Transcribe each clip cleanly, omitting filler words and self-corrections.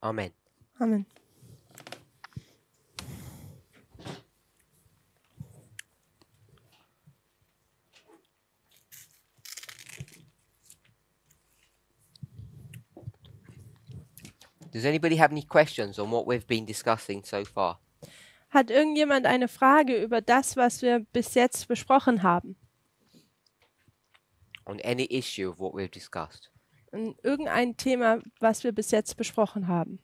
Amen. Amen. Does anybody have any questions on what we've been discussing so far? Hat irgendjemand eine Frage über das, was wir bis jetzt besprochen haben? On any issue of what we've discussed? Irgendein Thema, was wir bis jetzt besprochen haben?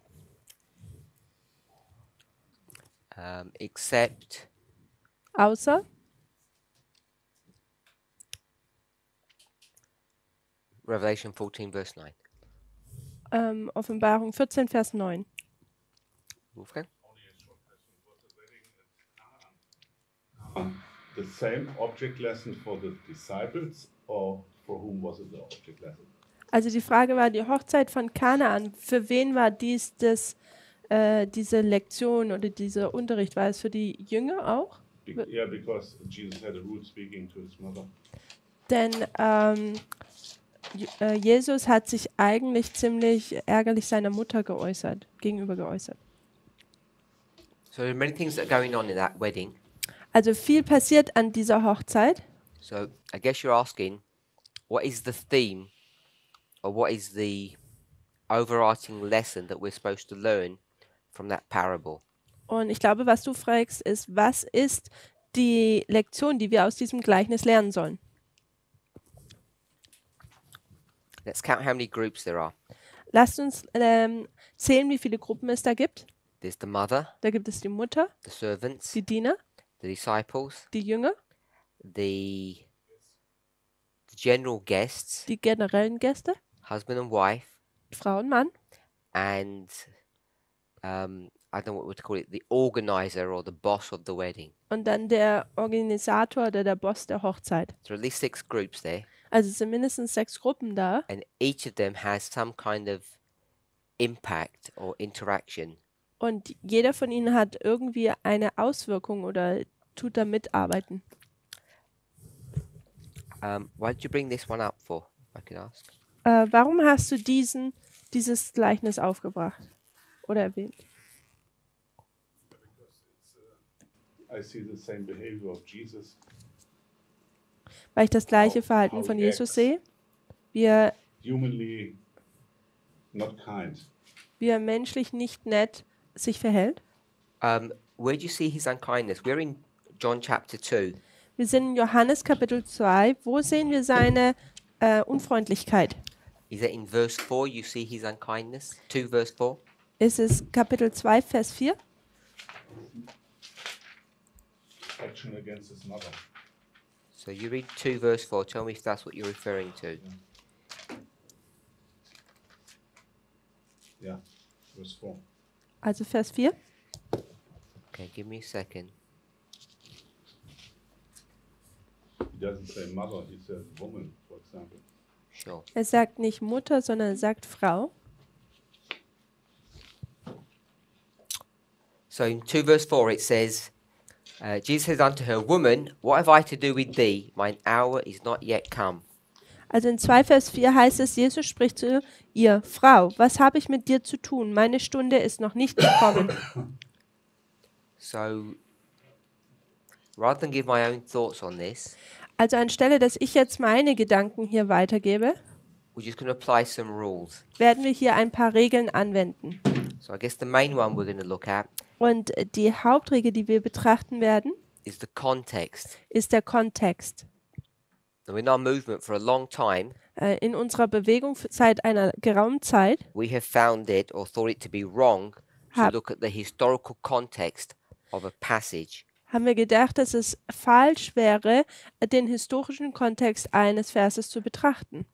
Except Außer Revelation 14, verse 9. Offenbarung 14, Vers 9. Wolfgang? The same object lesson for the disciples, or for whom was it the object lesson? Also die Frage war, die Hochzeit von Kanaan, für wen war diese Lektion oder dieser Unterricht? War es für die Jünger auch? Yeah, because Jesus had a rule speaking to his mother. Denn Jesus hat sich eigentlich ziemlich ärgerlich seiner Mutter gegenüber geäußert. So there are many things that are going on in that wedding. Also viel passiert an dieser Hochzeit. So I guess you're asking, what is the theme, or what is the overarching lesson that we're supposed to learn from that parable? Und ich glaube, was du fragst, ist, was ist die Lektion, die wir aus diesem Gleichnis lernen sollen? Let's count how many groups there are. Lasst uns zählen, wie viele Gruppen es da gibt. There's the mother, Da gibt es die Mutter, the servants, die Diener, the disciples, die Jünger, the general guests, die generellen Gäste, husband and wife, Frau und Mann and I don't know what to call it, the organizer or the boss of the wedding. und dann der Organisator oder der Boss der Hochzeit. So at least 6 groups there, Also es sind mindestens 6 Gruppen da and each of them has some kind of impact or interaction. und jeder von ihnen hat irgendwie eine Auswirkung oder tut da mitarbeiten. Why did you bring this one up for, if I could ask? Warum hast du dieses Gleichnis aufgebracht oder erwähnt? I see the same behavior of Jesus. Weil ich das gleiche Verhalten How von he Jesus acts. sehe, wie er Humanly not kind. menschlich nicht nett sich verhält. Where do you see his unkindness? We're in John chapter 2. Wir sind in Johannes Kapitel 2. Wo sehen wir seine Unfreundlichkeit? Is it in verse 4 you see his unkindness? 2 verse 4? Ist es Kapitel 2, Vers 4? Action against his mother. So you read 2 verse 4. Tell me if that's what you're referring to. Yeah, verse 4. Also Vers 4. Okay, give me a second. He doesn't say mother, he says woman, for example. Sure. Er sagt nicht Mutter, sondern er sagt Frau. So in 2 verse 4 it says, Jesus says unto her, Woman, what have I to do with thee? Mine hour is not yet come. Also in 2 Vers 4 heißt es, Jesus spricht zu ihr, Frau, was habe ich mit dir zu tun? Meine Stunde ist noch nicht gekommen. So rather than give my own thoughts on this, Also anstelle, dass ich jetzt meine Gedanken hier weitergebe, we're just going to apply some rules. werden wir hier ein paar Regeln anwenden. So I guess the main one we're going to look at Und die Hauptregel, die wir betrachten werden, is the context. ist der Kontext. Now in our movement for a long time, In unserer Bewegung seit einer geraumen Zeit we have found it or thought it to be wrong to Hab- look at the historical context of a passage. haben wir gedacht, dass es falsch wäre, den historischen Kontext eines Verses zu betrachten.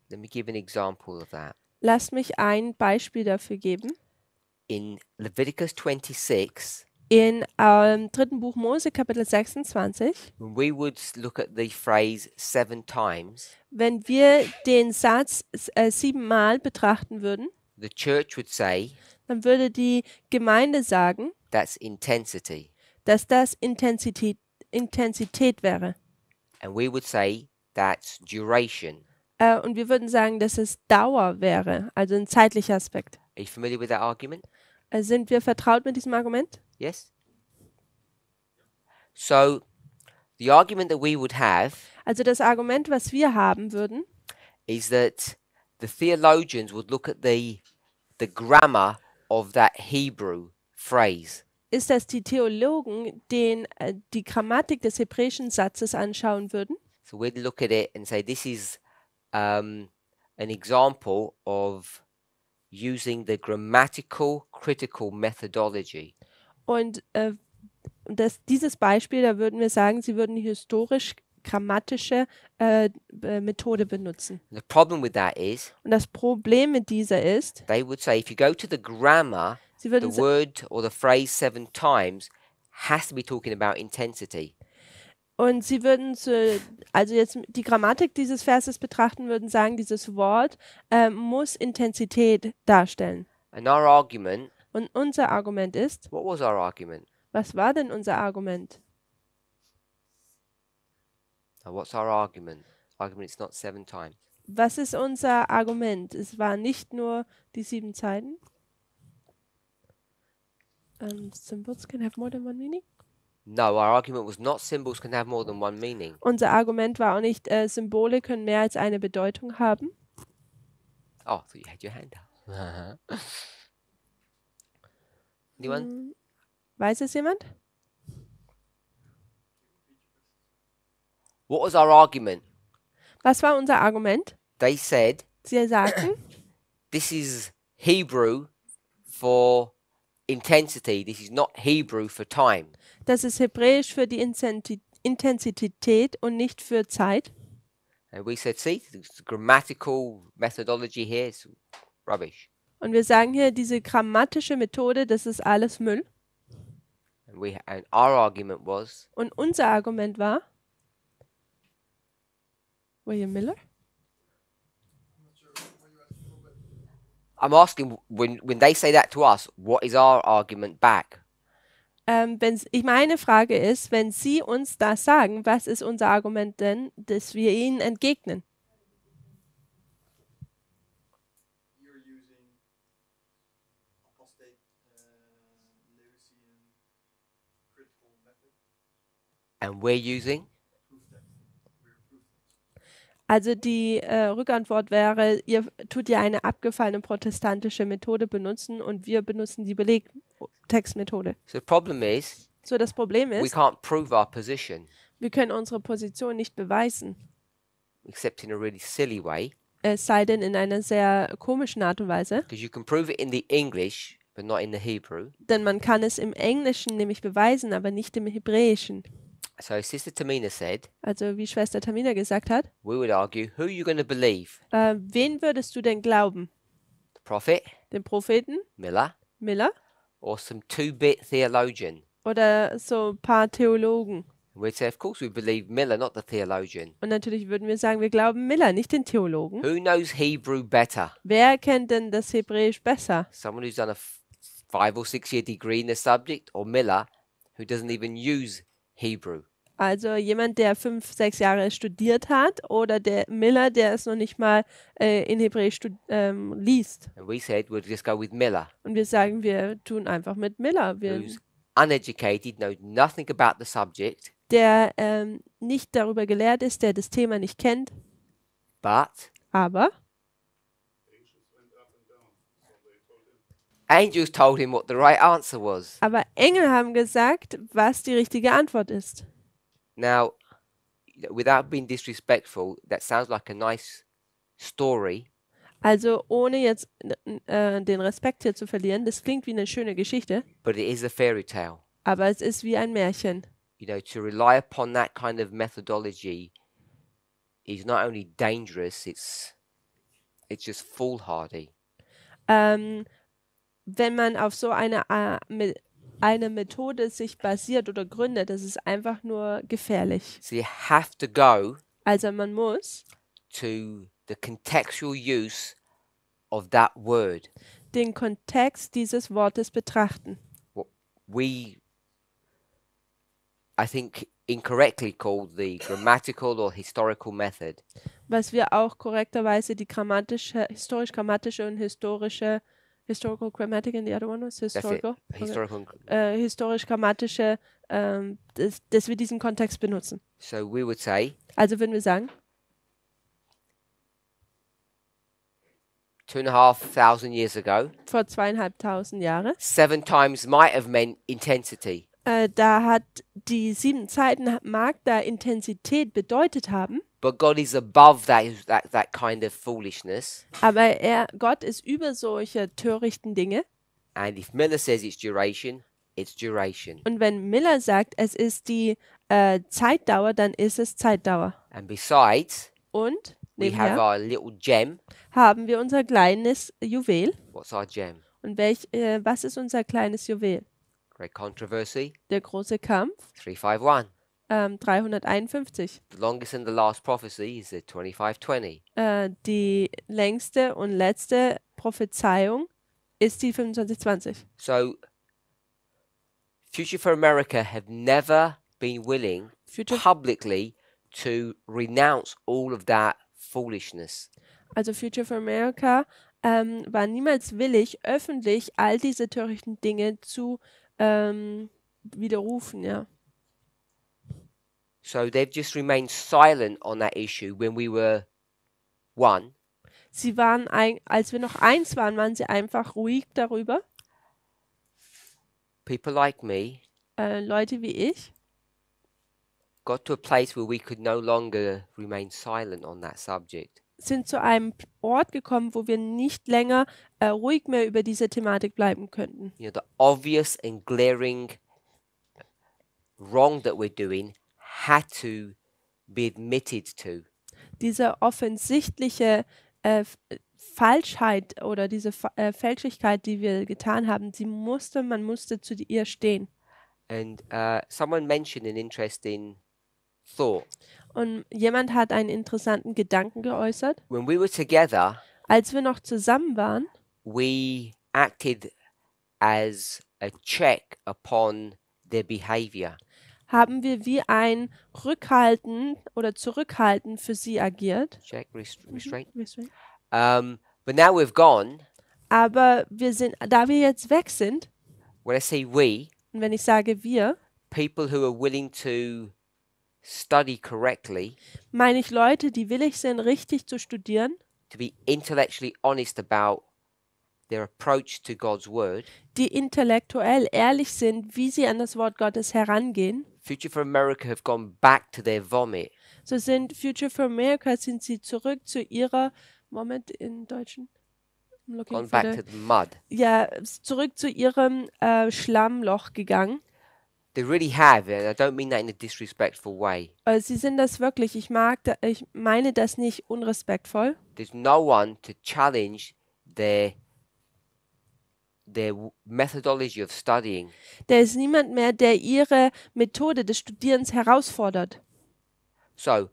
Let me give an example of that. Lasst mich ein Beispiel dafür geben. In Leviticus 26, In 3. Buch Mose, Kapitel 26, when we would look at the phrase 7 times, wenn wir den Satz 7-mal betrachten würden, the church would say dann würde die Gemeinde sagen, that's intensity. dass das Intensität wäre. And we would say that's duration. Und wir würden sagen, dass es Dauer wäre, also ein zeitlicher Aspekt. Are you familiar with that argument? Sind wir vertraut mit diesem Argument? Yes? So, the argument that we would have Also das Argument, was wir haben würden, is that the theologians would look at the grammar of that Hebrew phrase. ist, dass die Theologen die Grammatik des hebräischen Satzes anschauen würden. So we'd look at it and say this is an example of using the grammatical critical methodology. Und dieses Beispiel, da würden wir sagen, sie würden die historisch-grammatische Methode benutzen. The problem with that is Und das Problem mit dieser ist, they would say if you go to the grammar, sie the würden word or the phrase 7 times has to be talking about intensity. Und sie würden also jetzt die Grammatik dieses Verses betrachten, würden sagen, dieses Wort muss Intensität darstellen. And our argument, Und unser Argument ist, what was our argument? was war denn unser Argument? Now, what's our argument? Argument is not 7 times. Was ist unser Argument? Es waren nicht nur die 7 Zeiten. Symbols can have more than one meaning. No, our argument was not symbols can have more than one meaning. Unser Argument war auch nicht, Symbole können mehr als eine Bedeutung haben. Oh, I thought you had your hand up. Anyone? Weiß es jemand? What was our argument? Was war unser Argument? They said Sie sagten, this is Hebrew for intensity. This is not Hebrew for time. das ist Hebräisch für die Intensität und nicht für Zeit. And we said, see, the grammatical methodology here is rubbish. Und wir sagen hier, diese grammatische Methode, das ist alles Müll. And our argument was, Und unser Argument war, William Miller? I'm asking when they say that to us, what is our argument back? Meine Frage ist, wenn Sie uns das sagen, was ist unser Argument denn, dass wir ihnen entgegnen? You're using apostate literacy and critical method. And we're using? Proof text. We're proof text. Also die Rückantwort wäre, ihr tut ja eine abgefallene protestantische Methode benutzen und wir benutzen die Belegtextmethode. So the problem is, So, das Problem we ist, can't prove our position, wir können unsere Position nicht beweisen, except in a really silly way, es sei denn in einer sehr komischen Art und Weise, because you can prove it in the English, but not in the Hebrew. denn man kann es im Englischen nämlich beweisen, aber nicht im Hebräischen. So Sister Tamina said, Also wie Schwester Tamina gesagt hat, we would argue, who are you going to believe? wen würdest du denn glauben? The prophet, Den Propheten, Miller, Miller or some two-bit theologian? oder so ein paar Theologen? And we'd say, of course we believe Miller, not the theologian. Und natürlich würden wir sagen, wir glauben Miller, nicht den Theologen. Who knows Hebrew better? Wer kennt denn das Hebräisch besser? Someone who's done a 5 or 6 year degree in the subject, or Miller, who doesn't even use Hebrew? Also jemand, der 5, 6 Jahre studiert hat oder der Miller, der es noch nicht mal in Hebräisch liest. And we said we'll just go with Miller, Und wir sagen, wir tun einfach mit Miller, who's uneducated, knows nothing about the subject, der nicht darüber gelehrt ist, der das Thema nicht kennt, but aber angels told him what the right answer was. Engel haben gesagt, was die richtige Antwort ist. Now, without being disrespectful, that sounds like a nice story, Also ohne jetzt den Respekt hier zu verlieren, das klingt wie eine schöne Geschichte, but it is a fairy tale. aber es ist wie ein Märchen. You know, to rely upon that kind of methodology is not only dangerous, it's just foolhardy. Wenn man auf so eine Methode sich basiert oder gründet, das ist einfach nur gefährlich. So you have to go Also man muss to the contextual use of that word. den Kontext dieses Wortes betrachten. What we, I think, incorrectly call the grammatical or historical method. was wir auch korrekterweise die historisch-grammatische und historical grammatic and the other one was That's it. historical. Okay. Historical. Historisch-grammatische, dass wir diesen Kontext benutzen. So we would say Also würden wir sagen, 2,500 years ago, vor 2500 Jahre, 7 times might have meant intensity. da hat die 7 Zeiten mag da Intensität bedeutet haben, But God is above that kind of foolishness. aber Gott ist über solche törichten Dinge. And if Miller says it's duration, it's duration. Und wenn Miller sagt, es ist die Zeitdauer, dann ist es Zeitdauer. And besides, Und we have nebenher our little gem. haben wir unser kleines Juwel. What's our gem? Und was ist unser kleines Juwel? Great controversy. Der große Kampf, 351. 351. The longest and the last prophecy is the 2520. Die längste und letzte Prophezeiung ist die 2520. So, Future for America have never been willing Future, publicly to renounce all of that foolishness. also Future for America war niemals willig, öffentlich all diese törichten Dinge zu widerrufen, ja. So they've just remained silent on that issue when we were one. Sie waren, als wir noch eins waren, waren sie einfach ruhig darüber. People like me Leute wie ich got to a place where we could no longer remain silent on that subject. sind zu einem Ort gekommen, wo wir nicht länger ruhig mehr über diese Thematik bleiben könnten. You know, the obvious and glaring wrong that we're doing had to be admitted to. Diese offensichtliche Falschheit oder diese Fälschlichkeit, die wir getan haben, man musste zu ihr stehen. And someone mentioned an interesting thought. Und jemand hat einen interessanten Gedanken geäußert. When we were together, Als wir noch zusammen waren, we acted as a check upon their behavior. haben wir wie ein Rückhalten oder Zurückhalten für sie agiert. Check, restraint. Restraint. But now we've gone. Aber da wir jetzt weg sind, When I say we, und wenn ich sage wir, people who are willing to study correctly, meine ich Leute, die willig sind, richtig zu studieren, to be intellectually honest about their approach to God's word. die intellektuell ehrlich sind, wie sie an das Wort Gottes herangehen. Future for America have gone back to their vomit. So sind Future for America, sind sie zurück zu ihrer, Moment in Deutschen, I'm looking Gone for back the- to the mud. ja, zurück zu ihrem Schlammloch gegangen. They really have, and I don't mean that in a disrespectful way. Sie sind das wirklich, ich meine das nicht unrespektvoll. There's no one to challenge their methodology of studying. Da ist niemand mehr, der ihre Methode des Studierens herausfordert. So,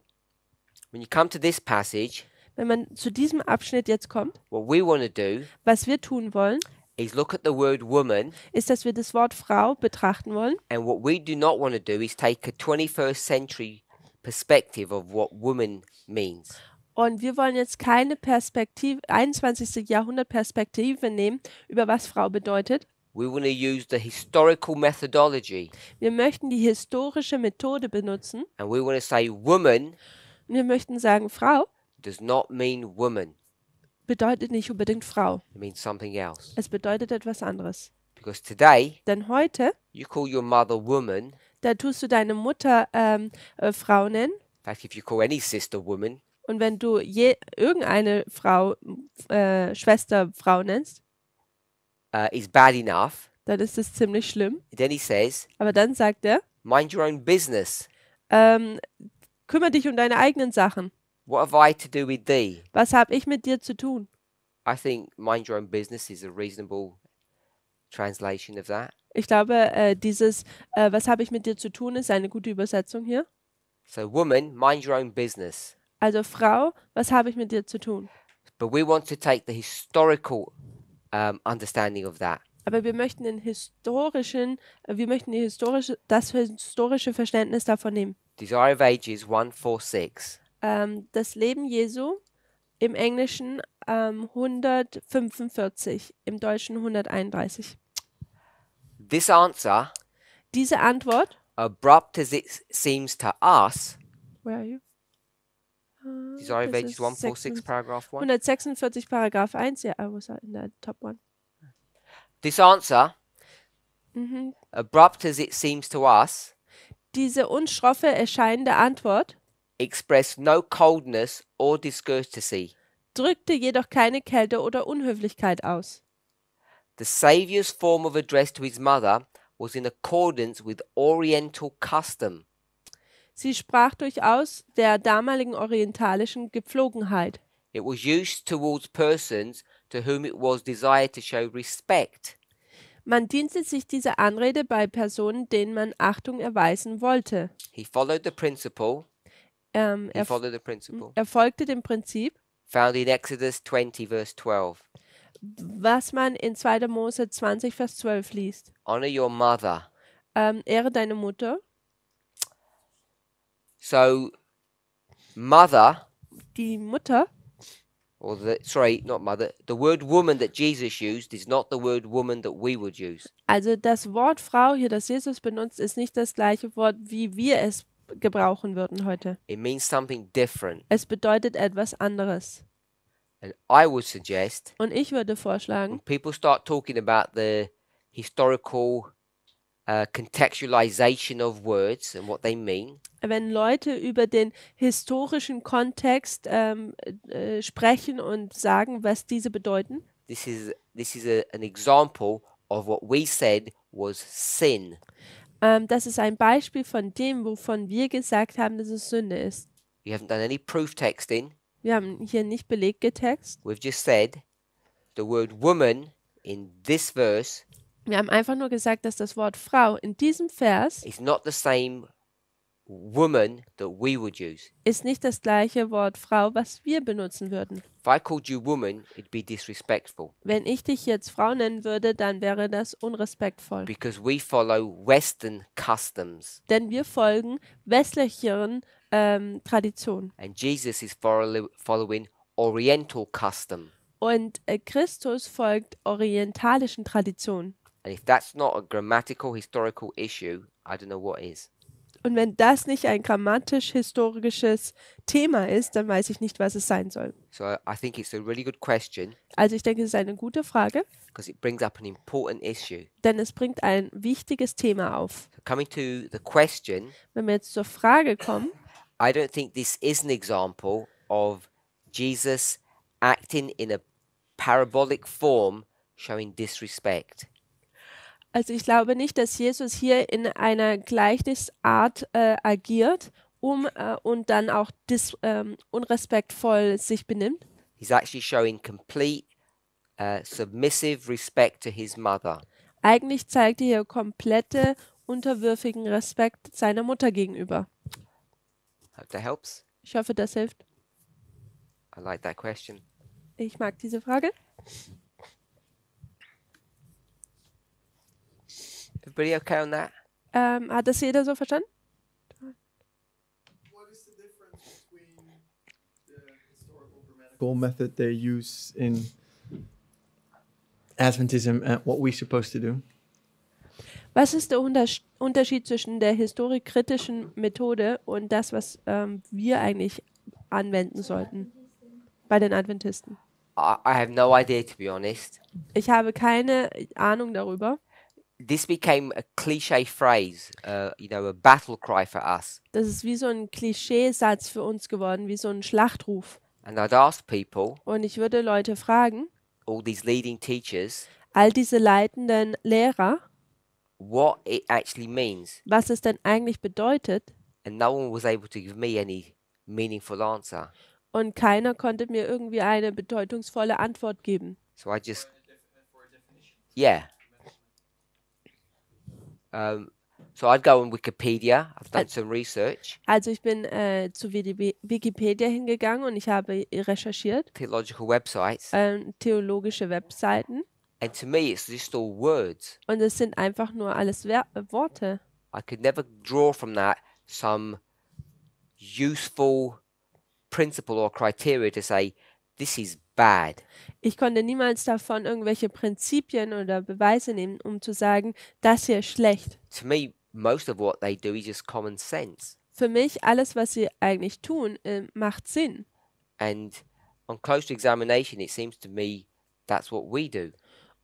when you come to this passage, Wenn man zu diesem Abschnitt jetzt kommt, what we want to do was wir tun wollen, is look at the word woman, ist, dass wir das Wort Frau betrachten wollen. and what we do not want to do is take a 21st century perspective of what woman means. Und wir wollen jetzt keine 21. Jahrhundert Perspektive nehmen, über was Frau bedeutet. We want to use the historical methodology, Wir möchten die historische Methode benutzen. and we want to say woman Und wir möchten sagen, Frau does not mean woman. bedeutet nicht unbedingt Frau. It means something else. Es bedeutet etwas anderes. Because today, Denn heute, you call your mother woman. da tust du deine Mutter Frau nennen. In fact, if you call any sister woman, Und wenn du irgendeine Frau, Schwester Frau nennst, is bad enough. dann ist es ziemlich schlimm. Then he says, Aber dann sagt er, mind your own business. kümmere dich um deine eigenen Sachen. What have I to do with thee? Was habe ich mit dir zu tun? I think mind your own business is a reasonable translation of that. Ich glaube, was habe ich mit dir zu tun, ist eine gute Übersetzung hier. So, woman, mind your own business. Also Frau, was habe ich mit dir zu tun? But we want to take the historical understanding of that. Aber wir möchten das historische Verständnis davon nehmen. Desire of Ages 146. das Leben Jesu, im Englischen 145, im Deutschen 131. This answer, Diese Antwort, abrupt as it seems to us, where are you? Desire of Das Ages ist 146, paragraph 1. 146, Paragraph 1, ja, I was in der Top 1. This answer, Mhm. abrupt as it seems to us, Diese unschroffe erscheinende Antwort expressed no coldness or discourtesy. drückte jedoch keine Kälte oder Unhöflichkeit aus. The Saviour's form of address to his mother was in accordance with Oriental custom. Sie sprach durchaus der damaligen orientalischen Gepflogenheit. It was used towards persons to whom it was desired to show respect. Man diente sich dieser Anrede bei Personen, denen man Achtung erweisen wollte. He followed the principle. Er folgte dem Prinzip, Found in Exodus 20, verse 12. was man in 2. Mose 20, Vers 12 liest. Honor your mother. Ehre deine Mutter. So, mother, Die Mutter, or not mother, the word woman that Jesus used is not the word woman that we would use. also das Wort Frau hier, das Jesus benutzt, ist nicht das gleiche Wort, wie wir es gebrauchen würden heute. It means something different. Es bedeutet etwas anderes. And I would suggest Und ich würde when vorschlagen, people start talking about the historical contextualization of words and what they mean, wenn Leute über den historischen Kontext sprechen und sagen, was diese bedeuten, this is an example of what we said was sin. das ist ein Beispiel von dem, wovon wir gesagt haben, dass es Sünde ist. We haven't done any proof texting. Wir haben hier nicht Beleg getext. We've just said the word woman in this verse Wir haben einfach nur gesagt, dass das Wort Frau in diesem Vers is not the same woman that we would use. ist nicht das gleiche Wort Frau, was wir benutzen würden. If I called you woman, it'd be disrespectful Wenn ich dich jetzt Frau nennen würde, dann wäre das unrespektvoll. because we follow Western customs Denn wir folgen westlicheren Traditionen. and Jesus is following Oriental custom. Und Christus folgt orientalischen Traditionen. And if that's not a grammatical, historical issue, I don't know what is. Und wenn das nicht ein grammatisch-historisches Thema ist, dann weiß ich nicht, was es sein soll. So I think it's a really good question Also ich denke, es ist eine gute Frage, because it brings up an important issue. denn es bringt ein wichtiges Thema auf. So coming to the question, Wenn wir jetzt zur Frage kommen, I don't think this is an example of Jesus acting in a parabolic form showing disrespect. also ich glaube nicht, dass Jesus hier in einer Gleichnisart agiert, und dann auch unrespektvoll sich benimmt. He's actually showing complete submissive respect to his mother. Eigentlich zeigt er hier komplette, unterwürfigen Respekt seiner Mutter gegenüber. Hope that helps. Ich hoffe, das hilft. I like that question. Ich mag diese Frage. Everybody okay on that? Hat das jeder so verstanden? What is the difference between the historical grammatical method they use in Adventism and what we're supposed to do? Was ist der Unterschied zwischen der historikkritischen Methode und das, was wir eigentlich anwenden sollten bei den Adventisten? I have no idea, to be honest. Ich habe keine Ahnung darüber. This became a cliche phrase, a battle cry for us. Das ist wie so ein Klischeesatz für uns geworden, wie so ein Schlachtruf. And I'd ask people, Und ich würde Leute fragen, all these leading teachers, all diese leitenden Lehrer, what it actually means. was es denn eigentlich bedeutet. And no one was able to give me any meaningful answer. Und keiner konnte mir irgendwie eine bedeutungsvolle Antwort geben. So I just, yeah. So I'd go on Wikipedia. I've done some research. Also ich bin zu Wikipedia hingegangen und ich habe recherchiert, Theological websites. theologische Webseiten. And to me, it's just all words. Und es sind einfach nur alles Worte. I could never draw from that some useful principle or criteria to say this is bad. Ich konnte niemals davon irgendwelche Prinzipien oder Beweise nehmen, um zu sagen, das hier ist schlecht. To me, most of what they do is just common sense. Für mich, alles, was sie eigentlich tun, macht Sinn. And on closer examination, it seems to me that's what we do.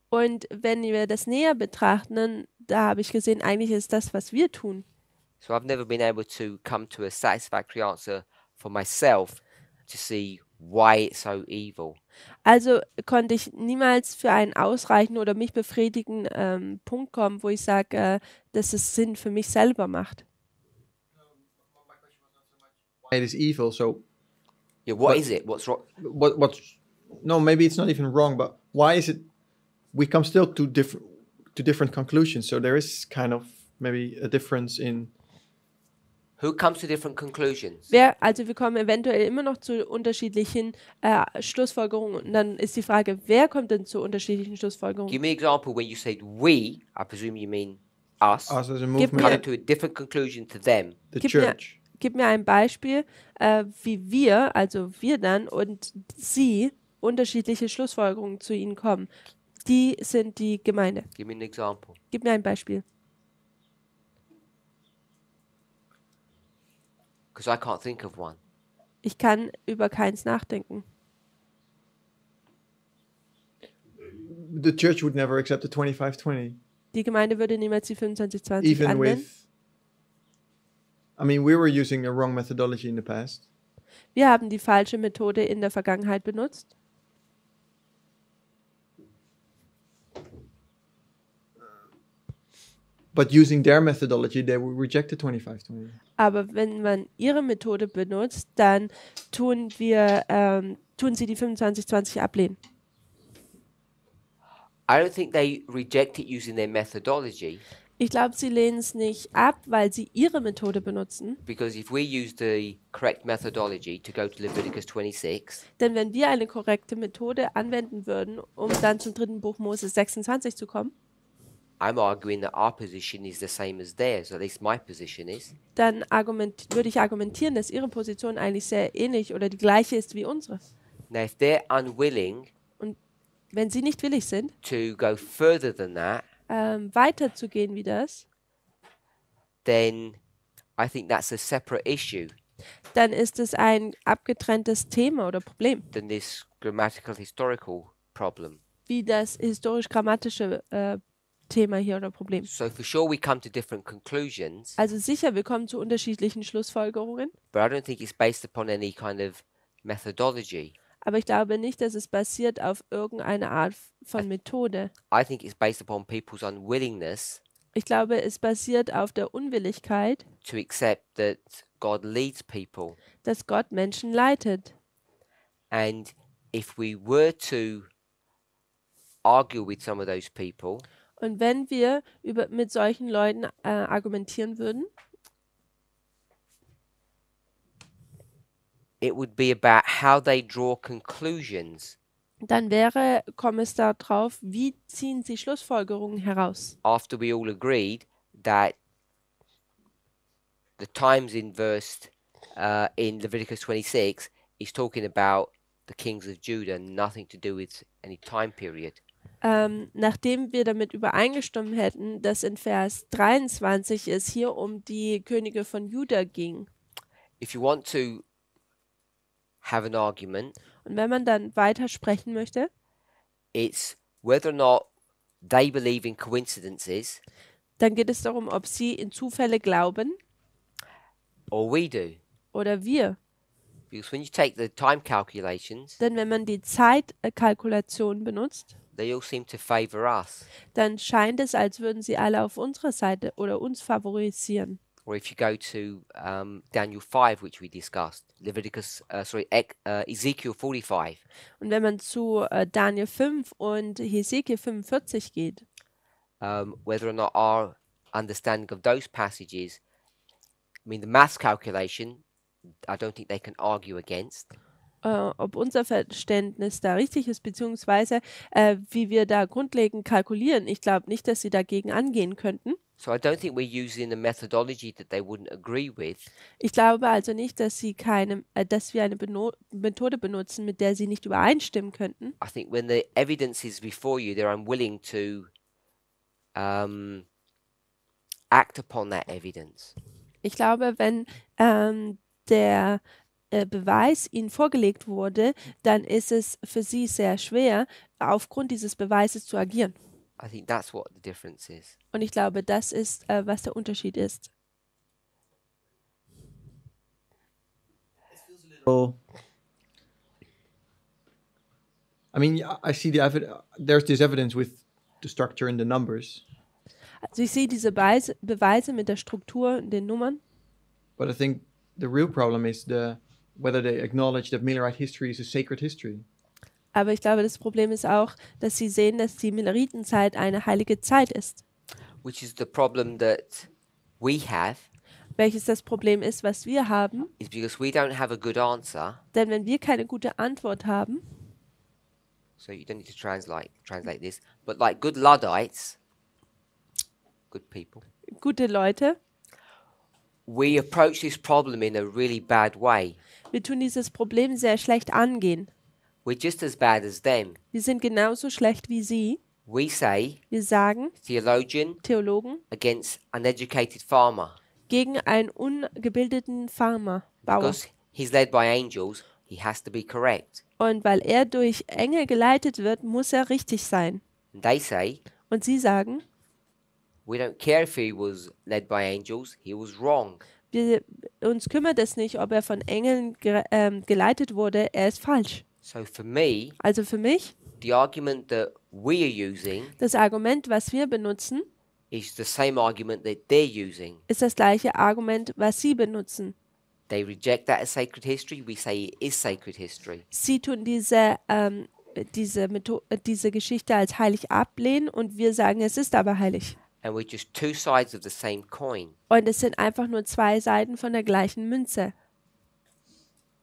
Und wenn wir das näher betrachten, dann, da habe ich gesehen, eigentlich ist das, was wir tun. So I've never been able to come to a satisfactory answer for myself to see why it's so evil. Also konnte ich niemals für einen ausreichenden oder mich befriedigenden Punkt kommen, wo ich sage, dass es Sinn für mich selber macht. It is evil. So Yeah, what But- is it? What's wrong? what's no, maybe it's not even wrong, but why is it we come still to different conclusions? So there is kind of maybe a difference in Who comes to different conclusions? Also wir kommen eventuell immer noch zu unterschiedlichen Schlussfolgerungen. Und dann ist die Frage, wer kommt denn zu unterschiedlichen Give Schlussfolgerungen? me an example when you said we, I presume you mean us, us as a Give movement, me coming to a different conclusion to them. the Gib mir- church. Gib mir ein Beispiel, wie wir, also wir dann und sie, unterschiedliche Schlussfolgerungen zu ihnen kommen. Die sind die Gemeinde. Give me an example. Gib mir ein Beispiel. Because I can't think of one. Ich kann über keins nachdenken. The church would never accept the 25-20, Die Gemeinde würde niemals die 25-20 even annehmen. with. I mean, we were using a wrong methodology in the past, Wir haben die falsche Methode in der Vergangenheit benutzt. but using their methodology, they would reject the 25-20. Aber wenn man ihre Methode benutzt, dann tun sie die 25-20 ablehnen. I don't think they reject it using their methodology, Ich glaube, sie lehnen es nicht ab, weil sie ihre Methode benutzen. because if we use the correct methodology to go to Leviticus 26, Denn wenn wir eine korrekte Methode anwenden würden, um dann zum 3. Buch Mose 26 zu kommen, I'm arguing that our position is the same as theirs, at least my position is. dann würde ich argumentieren, dass ihre Position eigentlich sehr ähnlich oder die gleiche ist wie unsere. Now, if they're unwilling Wenn sie nicht willig sind, to go further than that, weiterzugehen wie das, then I think that's a separate issue dann ist es ein abgetrenntes Thema oder Problem, than this grammatical historical problem. wie das historisch-grammatische Thema hier oder Problem. So for sure we come to different conclusions, Also sicher, wir kommen zu unterschiedlichen Schlussfolgerungen, but I don't think it's based upon any kind of methodology. aber ich glaube nicht, dass es basiert auf irgendeine Art von Methode. I think it's based upon people's unwillingness Ich glaube, es basiert auf der Unwilligkeit, to accept that God leads people. dass Gott Menschen leitet. And if we were to argue with some of those people, Und wenn wir mit solchen Leuten argumentieren würden, it would be about how they draw conclusions dann komme es darauf, wie ziehen sie Schlussfolgerungen heraus. after we all agreed that the times in in Leviticus 26 is talking about the kings of Judah, nothing to do with any time period. Nachdem wir damit übereingestimmt hätten, dass in Vers 23 es hier um die Könige von Juda ging. If you want to have an argument, Und wenn man dann weiter sprechen möchte, it's whether or not they believe in coincidences dann geht es darum, ob sie in Zufälle glauben or we do. oder wir. Because when you take the time calculations, Denn wenn man die Zeitkalkulation benutzt, they all seem to favor us. dann scheint es, als würden sie alle auf unserer Seite oder uns favorisieren. Or if you go to Daniel 5, which we discussed, Ezekiel 45, Und wenn man zu Daniel 5 und Hesekiel 45 geht, whether or not our understanding of those passages, I mean, the maths calculation, I don't think they can argue against. ob unser Verständnis da richtig ist, beziehungsweise wie wir da grundlegend kalkulieren. Ich glaube nicht, dass sie dagegen angehen könnten. So I don't think we're using a methodology that they wouldn't agree with. Ich glaube also nicht, dass dass wir eine Methode benutzen, mit der sie nicht übereinstimmen könnten. I think when the evidence is before you, they're unwilling to act upon that evidence. Ich glaube, wenn der Beweis ihnen vorgelegt wurde, dann ist es für sie sehr schwer, aufgrund dieses Beweises zu agieren. I think that's what the difference is. Und ich glaube, das ist, was der Unterschied ist. Well, I mean, I see the there's this evidence with the structure and the numbers, Also ich sehe diese Beweise mit der Struktur und den Nummern, but I think the real problem is whether they acknowledge that Millerite history is a sacred history. aber ich glaube, das Problem ist auch, dass sie sehen, dass die Milleritenszeit eine heilige Zeit ist. Which is the problem that we have, Welches das Problem ist, was wir haben. is because we don't have a good answer. Denn wenn wir keine gute Antwort haben, So you don't need to translate this, but like good Luddites, good people, gute Leute, we approach this problem in a really bad way. wir tun dieses Problem sehr schlecht angehen. We're just as bad as them. Wir sind genauso schlecht wie sie. We say Wir sagen, theologian Theologen, against uneducated farmer. gegen einen ungebildeten Farmer, Bauer. Because he's led by angels, he has to be correct. Und weil er durch Engel geleitet wird, muss er richtig sein. And they say, Und sie sagen, we don't care if he was led by angels, he was wrong. uns kümmert es nicht, ob er von Engeln geleitet wurde, er ist falsch. So for me, Also für mich, the argument that we are using das Argument, was wir benutzen, is the same argument that they're using. ist das gleiche Argument, was sie benutzen. They reject that as sacred history, we say it is sacred history. Sie tun diese Geschichte als heilig ablehnen und wir sagen, es ist aber heilig. And we're just two sides of the same coin. Und es sind einfach nur zwei Seiten von der gleichen Münze.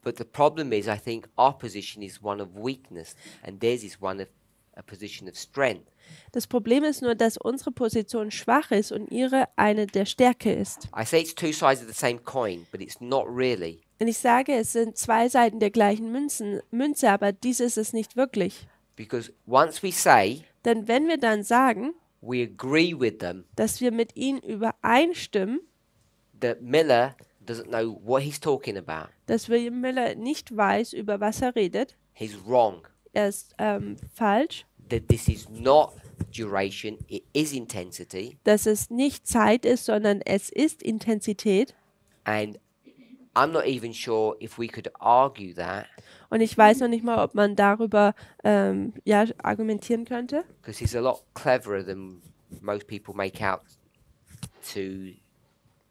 But the problem is, I think our position is one of weakness, and theirs is one of a position of strength. Das Problem ist nur, dass unsere Position schwach ist und ihre eine der Stärke ist. I say it's two sides of the same coin, but it's not really. Und ich sage, es sind zwei Seiten der gleichen Münze, aber dies ist es nicht wirklich. Because once we say Denn wenn wir dann sagen, we agree with them, dass wir mit ihnen übereinstimmen, that Miller doesn't know what he's talking about, dass William Miller nicht weiß, über was er redet, he's wrong. er ist falsch, That this is not duration, it is intensity. dass es nicht Zeit ist, sondern es ist Intensität. And I'm not even sure if we could argue that, Und ich weiß noch nicht mal, ob man darüber argumentieren könnte, because he's a lot cleverer than most people make out to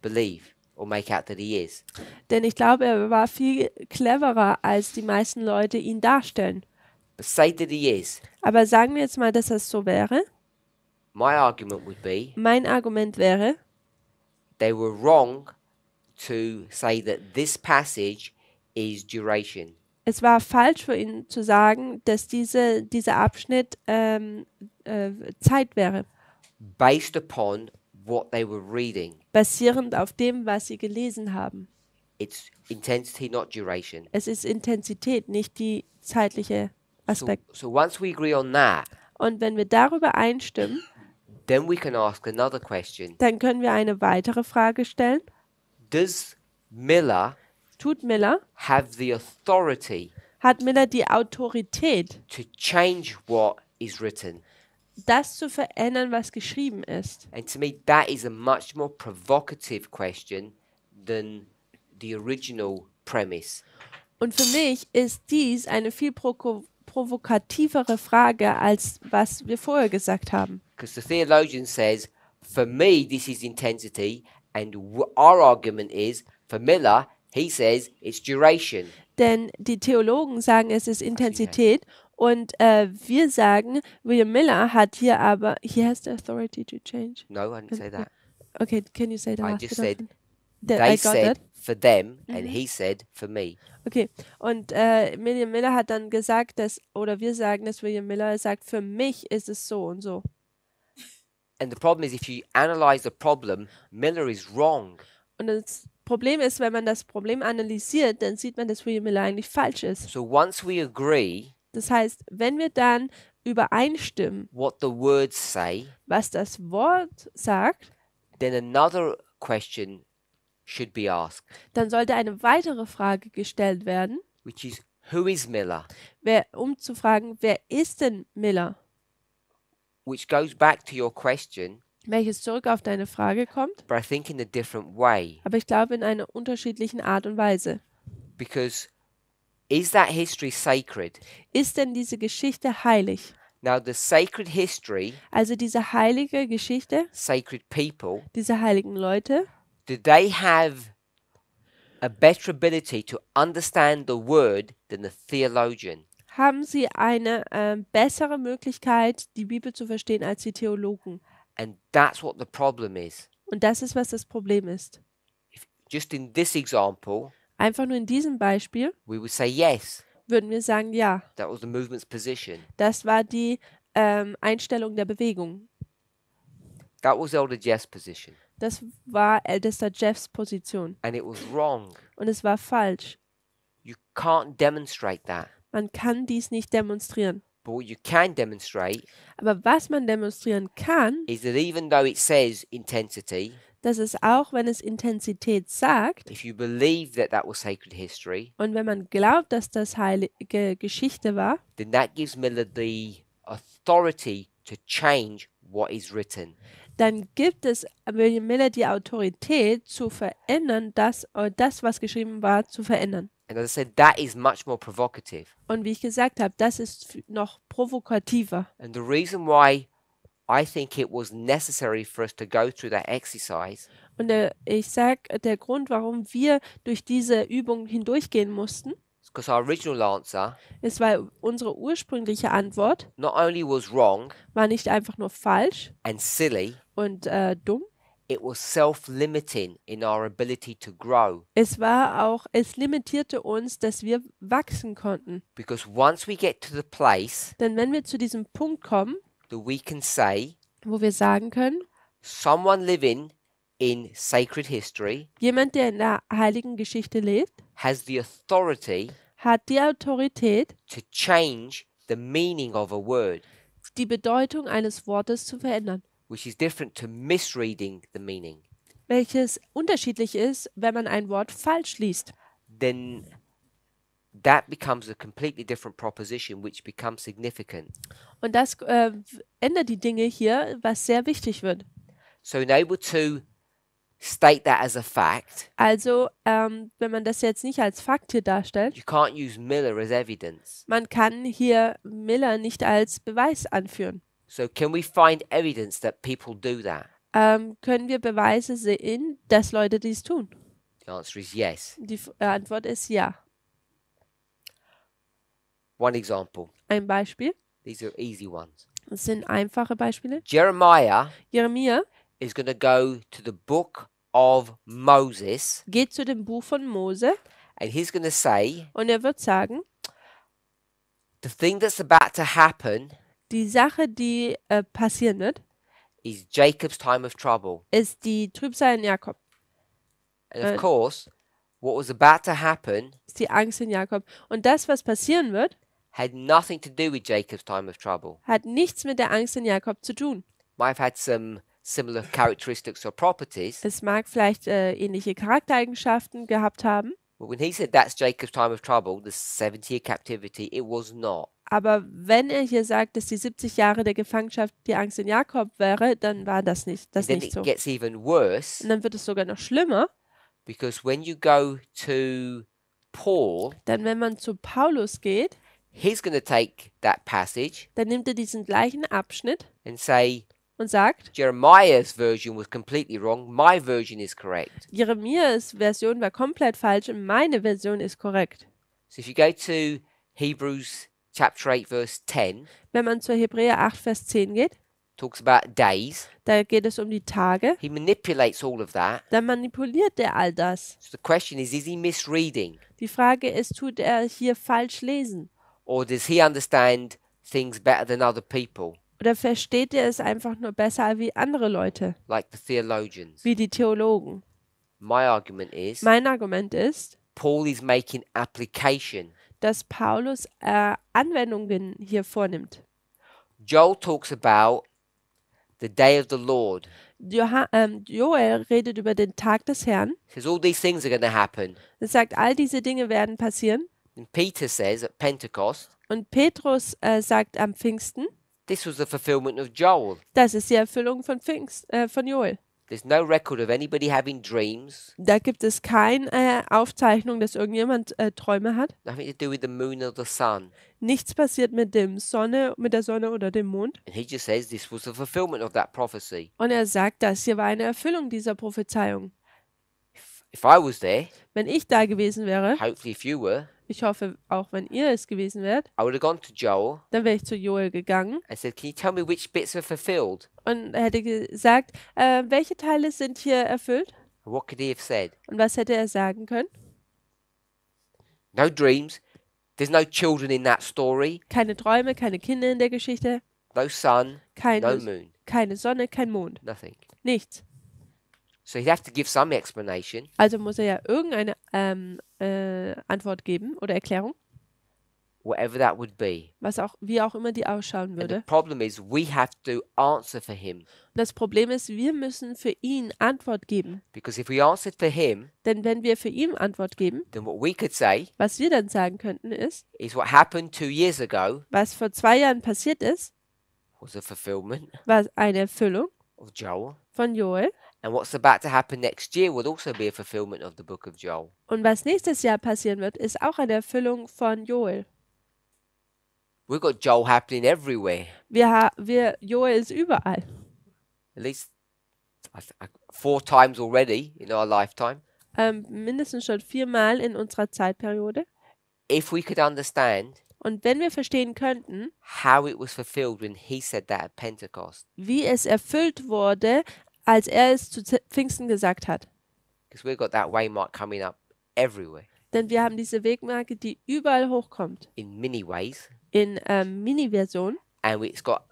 believe or make out that he is. denn ich glaube, er war viel cleverer, als die meisten Leute ihn darstellen. But say that he is. Aber sagen wir jetzt mal, dass das so wäre. My argument would be Mein Argument wäre, they were wrong to say that this passage is duration. es war falsch für ihn zu sagen, dass dieser Abschnitt Zeit wäre, Based upon what they were reading. basierend auf dem, was sie gelesen haben. It's intensity, not duration. Es ist Intensität, nicht die zeitliche So, Aspekt. so once we agree on that, Und wenn wir darüber einstimmen, then we can ask another question. dann können wir eine weitere Frage stellen. Does Miller Tut Miller, have the authority hat Miller die Autorität, to change what is written? das zu verändern, was geschrieben ist? And to me, that is a much more provocative question than the original premise. Und für mich ist dies eine viel provokativere Frage, als was wir vorher gesagt haben. Because the theologian says, for me, this is intensity, and our argument is, for Miller, he says it's duration. Denn die Theologen sagen, es ist Intensität und wir sagen, William Miller hat hier aber, he has the authority to change. No, I didn't say that. Okay, can you say the I last just bit of said it? That They I got said that. for them, and he said for me. Okay, und William Miller hat dann gesagt, oder wir sagen, dass William Miller sagt, für mich ist es so und so. And the problem is, if you analyze the problem, Miller is wrong. Und das Problem ist, wenn man das Problem analysiert, dann sieht man, dass William Miller eigentlich falsch ist. So once we agree Das heißt, wenn wir dann übereinstimmen, what the words say, was das Wort sagt, then another question should be asked, dann sollte eine weitere Frage gestellt werden, which is, who is Miller? um zu fragen, wer ist denn Miller? Which goes back to your question, Welches zurück auf deine Frage kommt, but I think in a different way. aber ich glaube in einer unterschiedlichen Art und Weise. Because is that history sacred? Ist denn diese Geschichte heilig? Now, the sacred history, Also diese heilige Geschichte, sacred people, diese heiligen Leute, do they have a better ability to understand the word than the theologian? haben sie eine bessere Möglichkeit, die Bibel zu verstehen als die Theologen. And that's what the problem is. Und das ist, was das Problem ist. Just in this example, Einfach nur in diesem Beispiel we would say yes, würden wir sagen, ja, that was the movement's position. das war die Einstellung der Bewegung. That was Elder Jeff's position. Das war ältester Jeffs Position. And it was wrong. Und es war falsch. You can't demonstrate that. Man kann dies nicht demonstrieren. But what you can demonstrate Aber was man demonstrieren kann, is that even though it says intensity, dass es auch, wenn es Intensität sagt, if you believe that that was sacred history, und wenn man glaubt, dass das heilige Geschichte war, then that gives Miller the authority to change what is written. dann gibt es William Miller die Autorität zu verändern, das, was geschrieben war, zu verändern. And as I said, that is much more provocative. Und wie ich gesagt habe, das ist noch provokativer. And the reason why I think it was necessary for us to go through that exercise Und ich sage, der Grund, warum wir durch diese Übung hindurchgehen mussten, is because our original answer ist, weil unsere ursprüngliche Antwort not only was wrong war nicht einfach nur falsch and silly, und dumm, it was self-limiting in our ability to grow. es limitierte uns, dass wir wachsen konnten. Because once we get to the place Denn wenn wir zu diesem Punkt kommen, that we can say, wo wir sagen können, someone living in sacred history jemand, der in der heiligen Geschichte lebt, has the authority hat die Autorität, to change the meaning of a word, die Bedeutung eines Wortes zu verändern, which is different to misreading the meaning. welches unterschiedlich ist, wenn man ein Wort falsch liest. Then that becomes a completely different proposition which becomes significant. Und das ändert die Dinge hier, was sehr wichtig wird. So in able to state that as a fact, Also, wenn man das jetzt nicht als Fakt hier darstellt, you can't use Miller as evidence. man kann hier Miller nicht als Beweis anführen. So can we find evidence that people do that? Können wir Beweise sehen, dass Leute dies tun? The answer is yes. Die Antwort ist ja. One example. Ein Beispiel, These are easy ones. das sind einfache Beispiele. Jeremiah Jeremia is going to go to the book of Moses geht zu dem Buch von Mose and he's going to say, und er wird sagen, the thing that's about to happen die Sache, die passieren wird, is Jacob's time of trouble. ist die Trübsal in Jakob, And of course, what was about to happen ist die Angst in Jakob. Und das, was passieren wird, had nothing to do with Jacob's time of trouble. hat nichts mit der Angst in Jakob zu tun. Might have had some similar characteristics or properties, Es mag vielleicht ähnliche Charaktereigenschaften gehabt haben, but when he said that's Jacob's time of trouble, the 70-year captivity, it was not. aber wenn er hier sagt, dass die 70 Jahre der Gefangenschaft die Angst in Jakob wäre, dann war das nicht Then so. it gets even worse Und dann wird es sogar noch schlimmer, because when you go to Paul, denn wenn man zu Paulus geht, he's going to take that passage dann nimmt er diesen gleichen Abschnitt and say, und sagt, Jeremiah's version was completely wrong, my version is correct. Jeremias Version war komplett falsch und meine Version ist korrekt. So if you go to Hebrews chapter 8 verse 10, Wenn man zu Hebräer 8, Vers 10 geht, talks about days, da geht es um die Tage, he manipulates all of that. dann manipuliert er all das. So the question is he misreading? Die Frage ist, tut er hier falsch lesen? Or does he understand things better than other people? Oder versteht ihr es einfach nur besser wie andere Leute, like the theologians? wie die Theologen? My argument is Mein Argument ist, Paul is making application. dass Paulus Anwendungen hier vornimmt. Joel talks about the day of the Lord. Joel redet über den Tag des Herrn. He says all these things are going to happen. Er sagt, all diese Dinge werden passieren. And Peter says at Pentecost, Und Petrus sagt am Pfingsten, this was the fulfillment of Joel. das ist die Erfüllung von Joel. There's no record of anybody having dreams, Da gibt es keine Aufzeichnung, dass irgendjemand Träume hat. nothing to do with the moon or the sun. Nichts passiert mit der Sonne oder dem Mond. And he just says this was the fulfillment of that prophecy. Und er sagt, das hier war eine Erfüllung dieser Prophezeiung. If I was there, Wenn ich da gewesen wäre, hopefully if you were, ich hoffe auch, wenn ihr es gewesen wärt, I would have gone to Joel dann wäre ich zu Joel gegangen and said, can you tell me which bits are fulfilled? und hätte gesagt, welche Teile sind hier erfüllt? And what could he have said? Und was hätte er sagen können? No dreams. There's no children in that story. Keine Träume, keine Kinder in der Geschichte, No sun, no keine, moon, keine Sonne, kein Mond, nothing. nichts. So he'd have to give some explanation. Also muss er ja irgendeine Antwort geben oder Erklärung, Whatever that would be. wie auch immer die ausschauen And the würde. problem is we have to answer for him. Das Problem ist, wir müssen für ihn Antwort geben. Because if we answered for him, Denn wenn wir für ihn Antwort geben, then what we could say was wir dann sagen könnten ist, is what happened 2 years ago was vor 2 Jahren passiert ist, was a fulfillment war eine Erfüllung of Joel. von Joel. And what's about to happen next year will also be a fulfillment of the book of Joel. Und was nächstes Jahr passieren wird, ist auch eine Erfüllung von Joel. We've got Joel happening everywhere. Joel ist überall. At least 4 times already in our lifetime. Mindestens schon 4-mal in unserer Zeitperiode. If we could understand Und wenn wir verstehen könnten, how it was fulfilled when he said that at Pentecost. wie es erfüllt wurde, als er es zu Pfingsten gesagt hat. Because we've got that waymark coming up everywhere Denn wir haben diese Wegmarke, die überall hochkommt. in many ways. In Mini-Version And it's got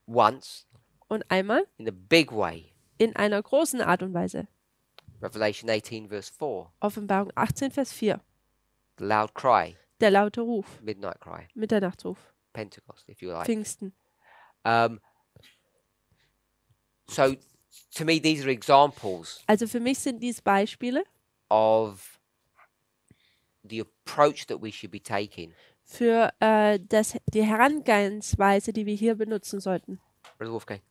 once und einmal in a big way. in einer großen Art und Weise. Revelation 18 verse 4. Offenbarung 18, Vers 4. The loud cry. Der laute Ruf, Midnight cry. Mitternachtsruf, Pentecost, if you like. Pfingsten. So to me, these are examples Also für mich sind dies Beispiele of the approach that we should be taking. für die Herangehensweise, die wir hier benutzen sollten. Brother Wolfgang.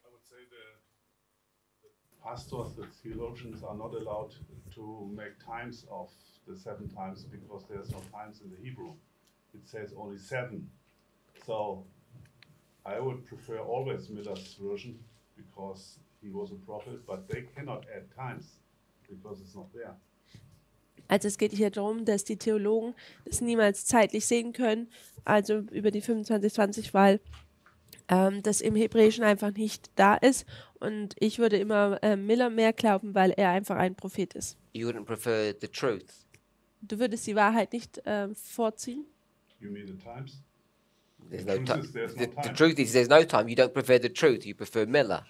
I would say the pastors, the theologians are not allowed to make times of the 7 times because there's no times in the Hebrew. It says only 7. So I would prefer always Miller's version because he was a prophet, but they cannot add times because it's not there. Also es geht hier darum, dass die Theologen das niemals zeitlich sehen können, also über die 25-20, weil das im Hebräischen einfach nicht da ist. Und ich würde immer Miller mehr glauben, weil er einfach ein Prophet ist. You wouldn't prefer the truth. Du würdest die Wahrheit nicht vorziehen? You mean the times? There's The no truth time. is there's no The time. truth is there's no time. You don't prefer the truth. You prefer Miller.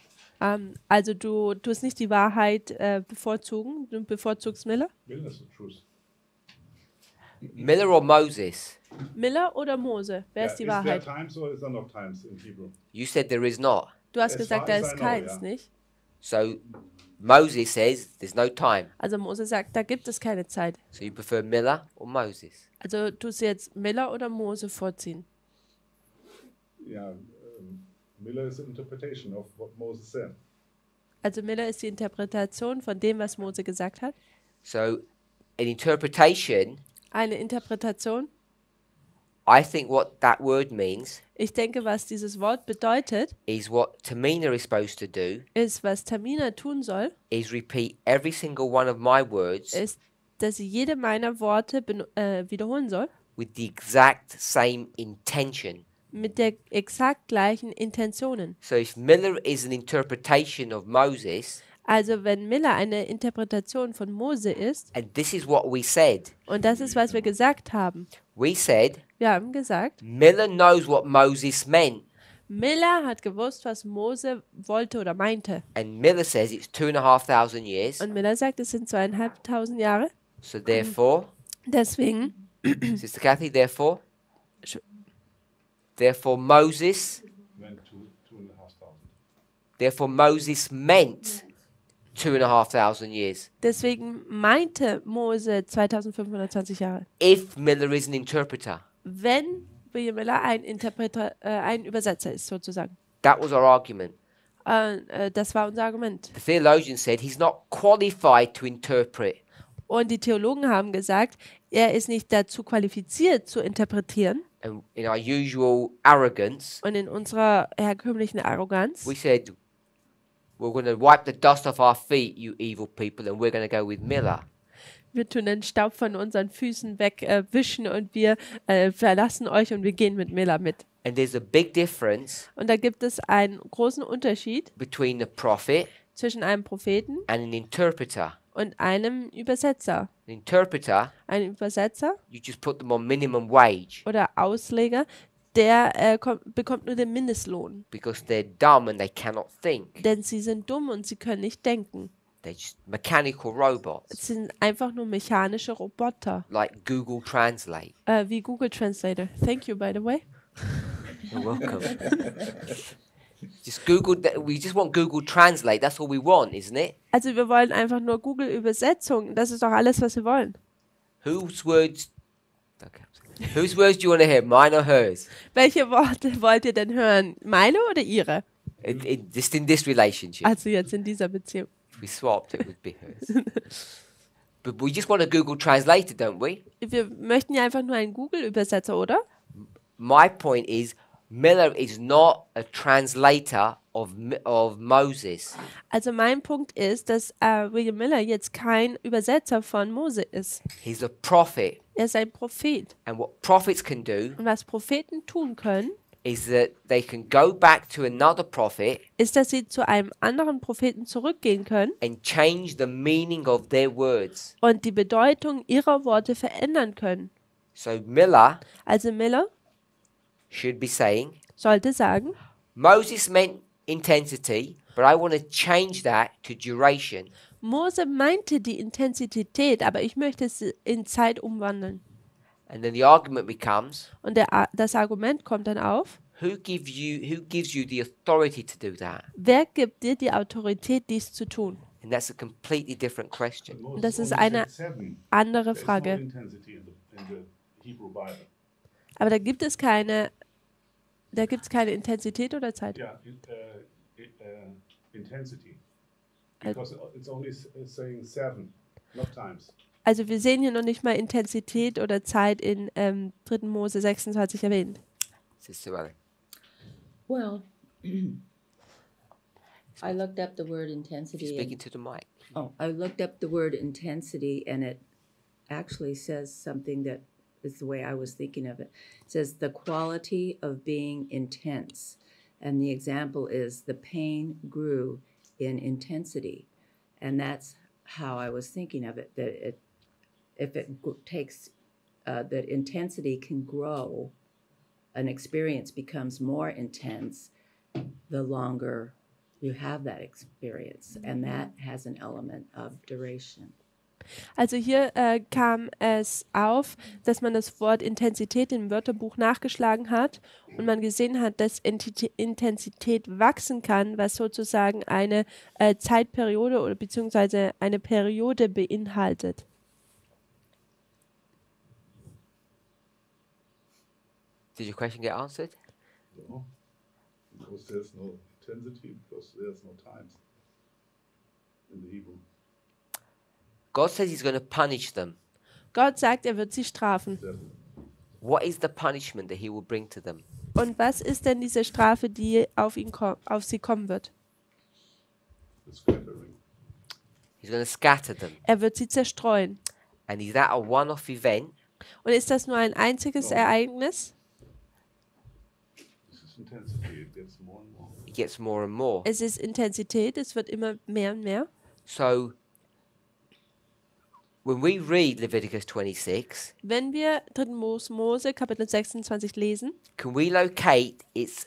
Also du tust nicht die Wahrheit bevorzugen, du bevorzugst Miller. Miller is the truth. Miller or Moses? Miller oder Mose? Wer ist die Wahrheit? Is there times or is there not times in Hebrew? You said there is not. Du hast As gesagt, far da as ist I know, keins, ja. nicht? So Moses says there's no time. Also Mose sagt, da gibt es keine Zeit. So you prefer Miller or Moses? Also tust du jetzt Miller oder Mose vorziehen? Yeah, Miller is the interpretation of what Moses said. Also Miller ist die Interpretation von dem, was Mose gesagt hat. So an interpretation, Eine Interpretation. I think what that word means Ich denke, was dieses Wort bedeutet, is what Tamina is supposed to do ist, was Tamina tun soll, is repeat every single one of my words ist, dass sie jede meiner Worte wiederholen soll, with the exact same intention. mit der exakt gleichen Intentionen. So if Miller is an interpretation of Moses, Also wenn Miller eine Interpretation von Mose ist, and this is what we said. und das ist, was wir gesagt haben. We said Wir haben gesagt, Miller knows what Moses meant, Miller hat gewusst, was Mose wollte oder meinte. and Miller says it's 2,500 years. Und Miller sagt, es sind 2500 Jahre. So therefore, Deswegen, Sister Kathy, therefore Sch- Moses, Went to 2,500. therefore Moses meant 2,500 years. deswegen meinte Mose 2520 Jahre. If Miller is an interpreter, Wenn William Miller ein Übersetzer ist, sozusagen. that was our argument. Das war unser Argument. The theologian said he's not qualified to interpret. Und die Theologen haben gesagt, er ist nicht dazu qualifiziert zu interpretieren. And in our usual arrogance, Und in unserer herkömmlichen Arroganz, we said, we're going to wipe the dust off our feet, you evil people, and we're going to go with Miller. wir tun den Staub von unseren Füßen wegwischen und wir verlassen euch und wir gehen mit Miller mit. And there's a big difference Und da gibt es einen großen Unterschied between a prophet zwischen einem Propheten and an interpreter. und einem Übersetzer. An interpreter, Ein Übersetzer you just put them on minimum wage oder Ausleger, der bekommt nur den Mindestlohn. because they're dumb and they cannot think. Denn sie sind dumm und sie können nicht denken. They're just mechanical robots, Es sind einfach nur mechanische Roboter. like Google Translate. Wie Google Translator. Thank you, by the way. You're welcome. Just Google. We just want Google Translate. That's all we want, isn't it? Also wir wollen einfach nur Google Übersetzung. Das ist doch alles, was wir wollen. Whose words? Okay. Whose words do you want to hear? Mine or hers? Welche Worte wollt ihr denn hören? Meine oder ihre? Just in this relationship. Also jetzt in dieser Beziehung. If we swapped, it would be hers. But we just want a Google Translator, don't we? Wir möchten ja einfach nur einen Google-Übersetzer, oder? My point is, Miller is not a translator of Moses. Also mein Punkt ist, dass William Miller jetzt kein Übersetzer von Mose ist. He's a prophet. Er ist ein Prophet. And what prophets can do Und was Propheten tun können, is that they can go back to another prophet ist, dass sie zu einem anderen Propheten zurückgehen können and change the meaning of their words. und die Bedeutung ihrer Worte verändern können. So Miller Also Miller should be saying, sollte sagen, Moses meant intensity, but I want to change that to duration. Mose meinte die Intensität, aber ich möchte es in Zeit umwandeln. And then the argument becomes, Und das Argument kommt dann auf, who gives you the authority to do that? wer gibt dir die Autorität, dies zu tun? And that's a completely different But question. Moses Das ist only eine said 7. andere There's no Frage. intensity in the Hebrew Bible. Aber da gibt es keine Intensität oder Zeit. Yeah, intensity. Because it's only saying 7, not times. Also wir sehen hier noch nicht mal Intensität oder Zeit in 3. Mose 26 erwähnt. Sister Ellie. Well, I looked up the word intensity. Speaking to the mic. I looked up the word intensity, and it actually says something that is the way I was thinking of it. It says the quality of being intense, and the example is the pain grew in intensity, and that's how I was thinking of it. That if it takes that intensity can grow, an experience becomes more intense the longer you have that experience, and that has an element of duration. Also hier kam es auf, dass man das Wort Intensität im Wörterbuch nachgeschlagen hat und man gesehen hat, dass Intensität wachsen kann, was sozusagen eine Zeitperiode oder beziehungsweise eine Periode beinhaltet. Did your question get answered? No, because there's no intensity, because there's no times in the Hebrew. God says he's going to punish them. Gott sagt, er wird sie strafen. 7. What is the punishment that he will bring to them? Und was ist denn diese Strafe, die auf sie kommen wird? The scattering. He's going to scatter them. Er wird sie zerstreuen. And is that a one-off event? Und ist das nur ein einziges No. Ereignis? This is It's intensity. It gets more and more. It gets more and more. Es ist Intensität, es wird immer mehr und mehr. So, when we read Leviticus 26, Wenn wir 3. Mose Kapitel 26 lesen, can we locate its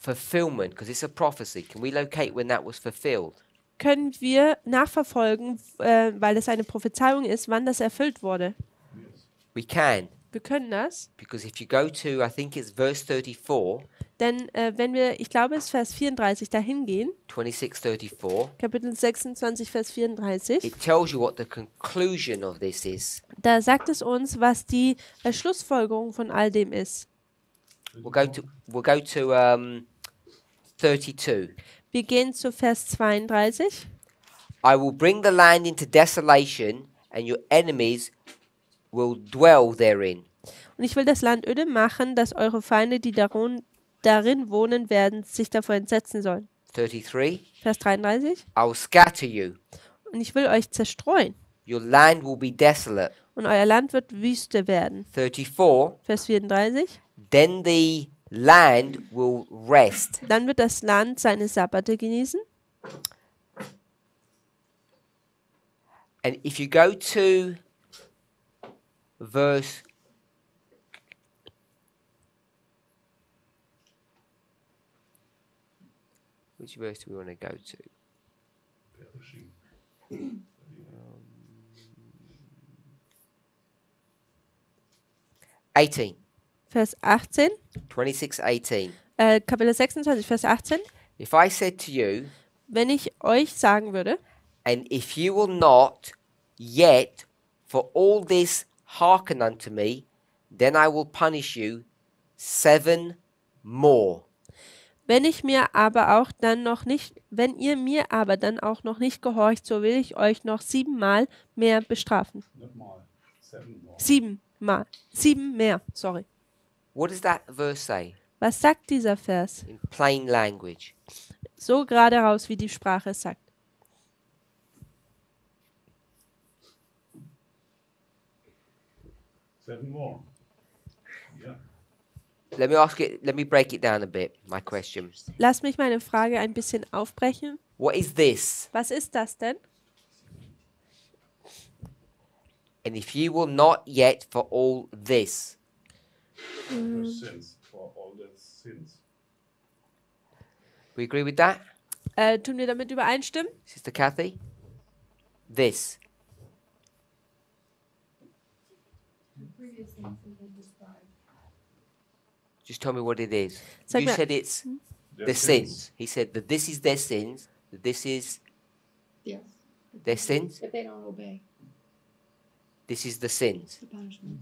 fulfillment? Because it's a prophecy. Can we locate when that was fulfilled? können wir nachverfolgen, weil es eine Prophezeiung ist, wann das erfüllt wurde. We can. Wir können das, Because if you go to, I think it's verse 34, denn wenn wir, ich glaube, es ist Vers 34 dahin gehen, 26:34, Kapitel 26, Vers 34, it tells you what the conclusion of this is. da sagt es uns, was die Schlussfolgerung von all dem ist. We'll go to 32. Wir gehen zu Vers 32. I will bring the land into desolation, and your enemies will dwell therein. Und ich will das Land öde machen, dass eure Feinde, die darin wohnen werden, sich davor entsetzen sollen. 33. Vers 33. I will scatter you. Und ich will euch zerstreuen. Your land will be desolate. Und euer Land wird Wüste werden. 34. Vers 34. Then the land will rest. Dann wird das Land seine Sabbate genießen. And if you go to verse which verse do we want to go to? Perishing. 18. Vers 18. 26:18. Kapitel 26, Vers 18. If I said to you, Wenn ich euch sagen würde, and if you will not yet for all this hearken unto me, then I will punish you 7 more. wenn ihr mir aber dann auch noch nicht gehorcht, so will ich euch noch 7-mal mehr bestrafen. Not more. 7 more. 7-mal. 7 mehr, sorry. What does that verse say Was sagt dieser Vers? in plain language? So gerade raus, wie die Sprache es sagt. Seven more. Yeah. Let me break it down a bit, my question. Lass mich meine Frage ein bisschen aufbrechen. What is this? Was ist das denn? And if you will not yet for all this. For sins. For all the sins. We agree with that? Tun wir damit übereinstimmen? Sister Kathy? This. Just tell me what it is. Sag You mir- said it's Their the sins. He said that this is their sins, that this is Yes. their sins, If they don't obey this is the sins. the punishment.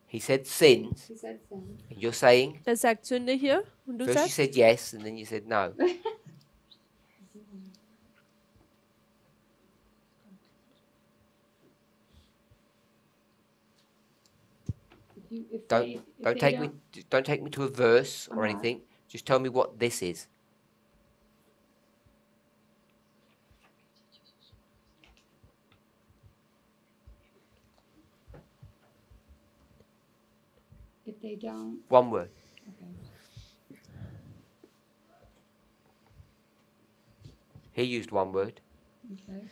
He said sins, He said sin. and you're saying, Er sagt Sünde hier und du first you sagst, said yes, and then you said no. If Don't they, if don't they take me don't take me to a verse or Uh-huh. anything. Just tell me what this is. If they don't, One word. okay. He used one word. Okay.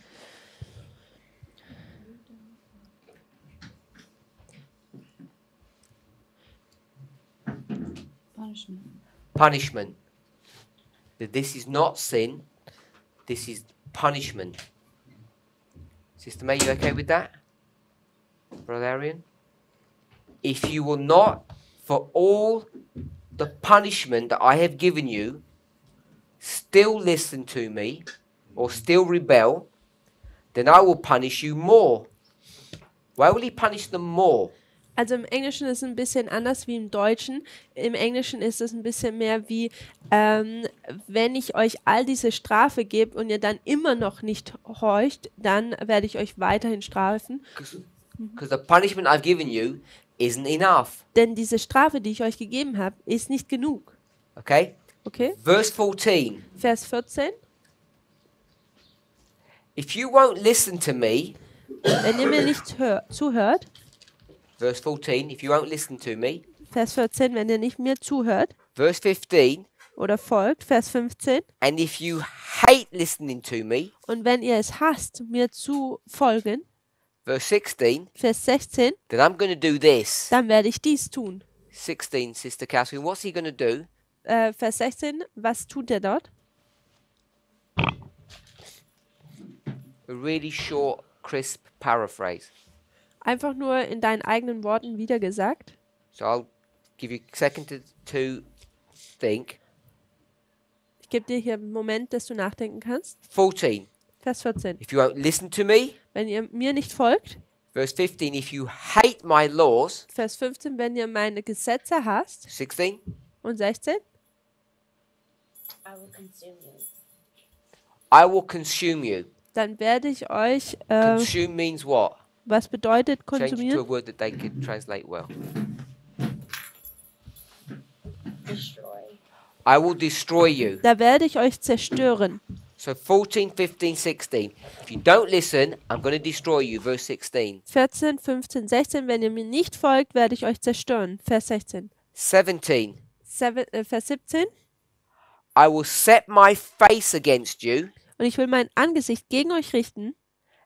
Punishment. Punishment. That this is not sin. This is punishment. Sister May, you okay with that? Brother Arian? If you will not, for all the punishment that I have given you, still listen to me or still rebel, then I will punish you more. Why will he punish them more? also im Englischen ist es ein bisschen anders wie im Deutschen. Im Englischen ist es ein bisschen mehr wie, wenn ich euch all diese Strafe gebe und ihr dann immer noch nicht horcht, dann werde ich euch weiterhin strafen. Because the punishment I've given you isn't enough. Denn diese Strafe, die ich euch gegeben habe, ist nicht genug. Okay? Okay? Verse 14. Vers 14. If you won't listen to me, Wenn ihr mir nicht zuhört, verse 14, if you won't listen to me, Vers 14, wenn ihr nicht mir zuhört, Verse 15, oder folgt, Vers 15. and if you hate listening to me, Und wenn ihr es hasst, mir zu folgen, verse 16, Vers 16, then I'm going to do this. dann werde ich dies tun. 16, Sister Catherine, what's he going to do? Vers 16, was tut er dort? A really short, crisp paraphrase. Einfach nur in deinen eigenen Worten wiedergesagt. So I'll give you a second to think. Ich gebe dir hier einen Moment, dass du nachdenken kannst. 14, Vers 14. if you won't listen to me. Wenn ihr mir nicht folgt. Verse 15, if you hate my laws. Vers 15, wenn ihr meine Gesetze hasst. 16, Und 16. I will consume you. I will consume you. Dann werde ich euch, Consume means what? was bedeutet Change it to a konsumieren? word that they could translate well. Destroy. I will destroy you. Da werde ich euch zerstören. So 14, 15, 16. If you don't listen, I'm going to destroy you. Verse 16. 14, 15, 16. Wenn ihr mir nicht folgt, werde ich euch zerstören. Vers 16. 17. Vers 17. I will set my face against you, Und ich will mein Angesicht gegen euch richten.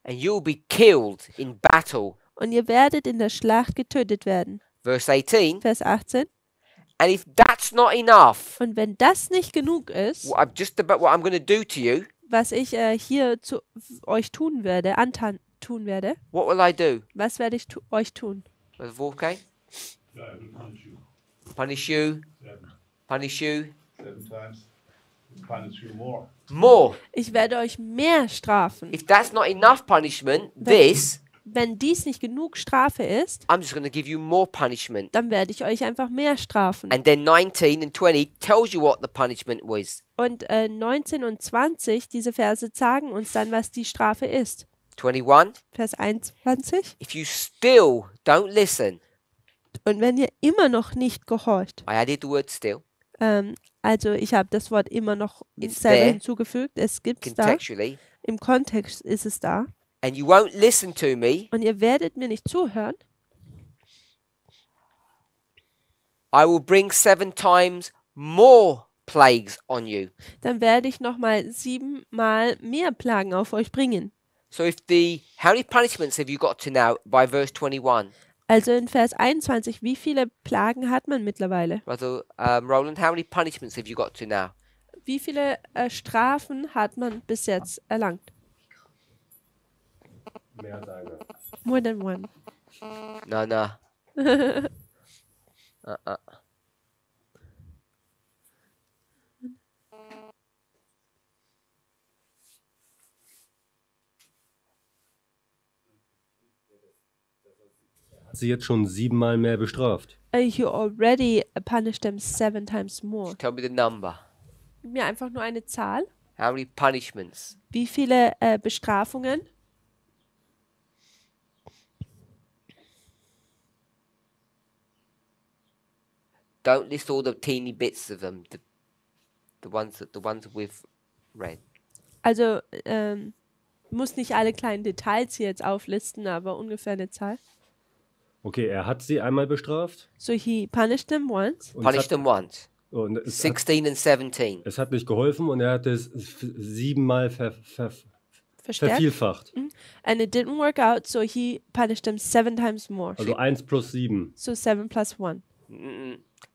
and you will be killed in battle. Und ihr werdet in der Schlacht getötet werden. Verse 18. Vers 18. And if that's not enough, Und wenn das nicht genug ist, what I'm going to do to you, was ich hier zu euch tun werde, tun werde, what will I do? was werde ich euch tun? Brother Wolfgang? Yeah, I will punish you. Punish you, 7. punish you 7 times. Punish you more. more. Ich werde euch mehr strafen. If that's not enough punishment, this, Wenn dies nicht genug Strafe ist, I'm just going to give you more punishment. dann werde ich euch einfach mehr strafen. And then 19 and 20 tells you what the punishment was. Und 19 und 20, diese Verse sagen uns dann, was die Strafe ist. 21, Vers 21. if you still don't listen, Und wenn ihr immer noch nicht gehorcht, I added the word still, also ich habe das Wort immer noch It's selber there. hinzugefügt, es gibt es da, contextually, im Kontext ist es da. and you won't listen to me, Und ihr werdet mir nicht zuhören, I will bring 7 times more plagues on you. dann werde ich nochmal 7-mal mehr Plagen auf euch bringen. So how many punishments have you got to now by verse 21? Also in Vers 21, wie viele Plagen hat man mittlerweile? Brother Roland, how many punishments have you got to now? Wie viele Strafen hat man bis jetzt erlangt? Mehr als eine. More than one. No. Hat sie jetzt schon 7-mal mehr bestraft. You already punished them 7 times more. Tell me the number. Mir einfach nur eine Zahl. How many punishments? Wie viele Bestrafungen? Don't list all the teeny bits of them. The ones that we've read. Also, muss nicht alle kleinen Details hier jetzt auflisten, aber ungefähr eine Zahl. Okay, er hat sie einmal bestraft. So he punished them once. Und Punished them once. Und es, 16 and 17. es hat nicht geholfen und er hat es 7-mal Verstärkt. vervielfacht. And it didn't work out, so he punished them 7 times more. Also 1 plus 7. So 7 plus 1.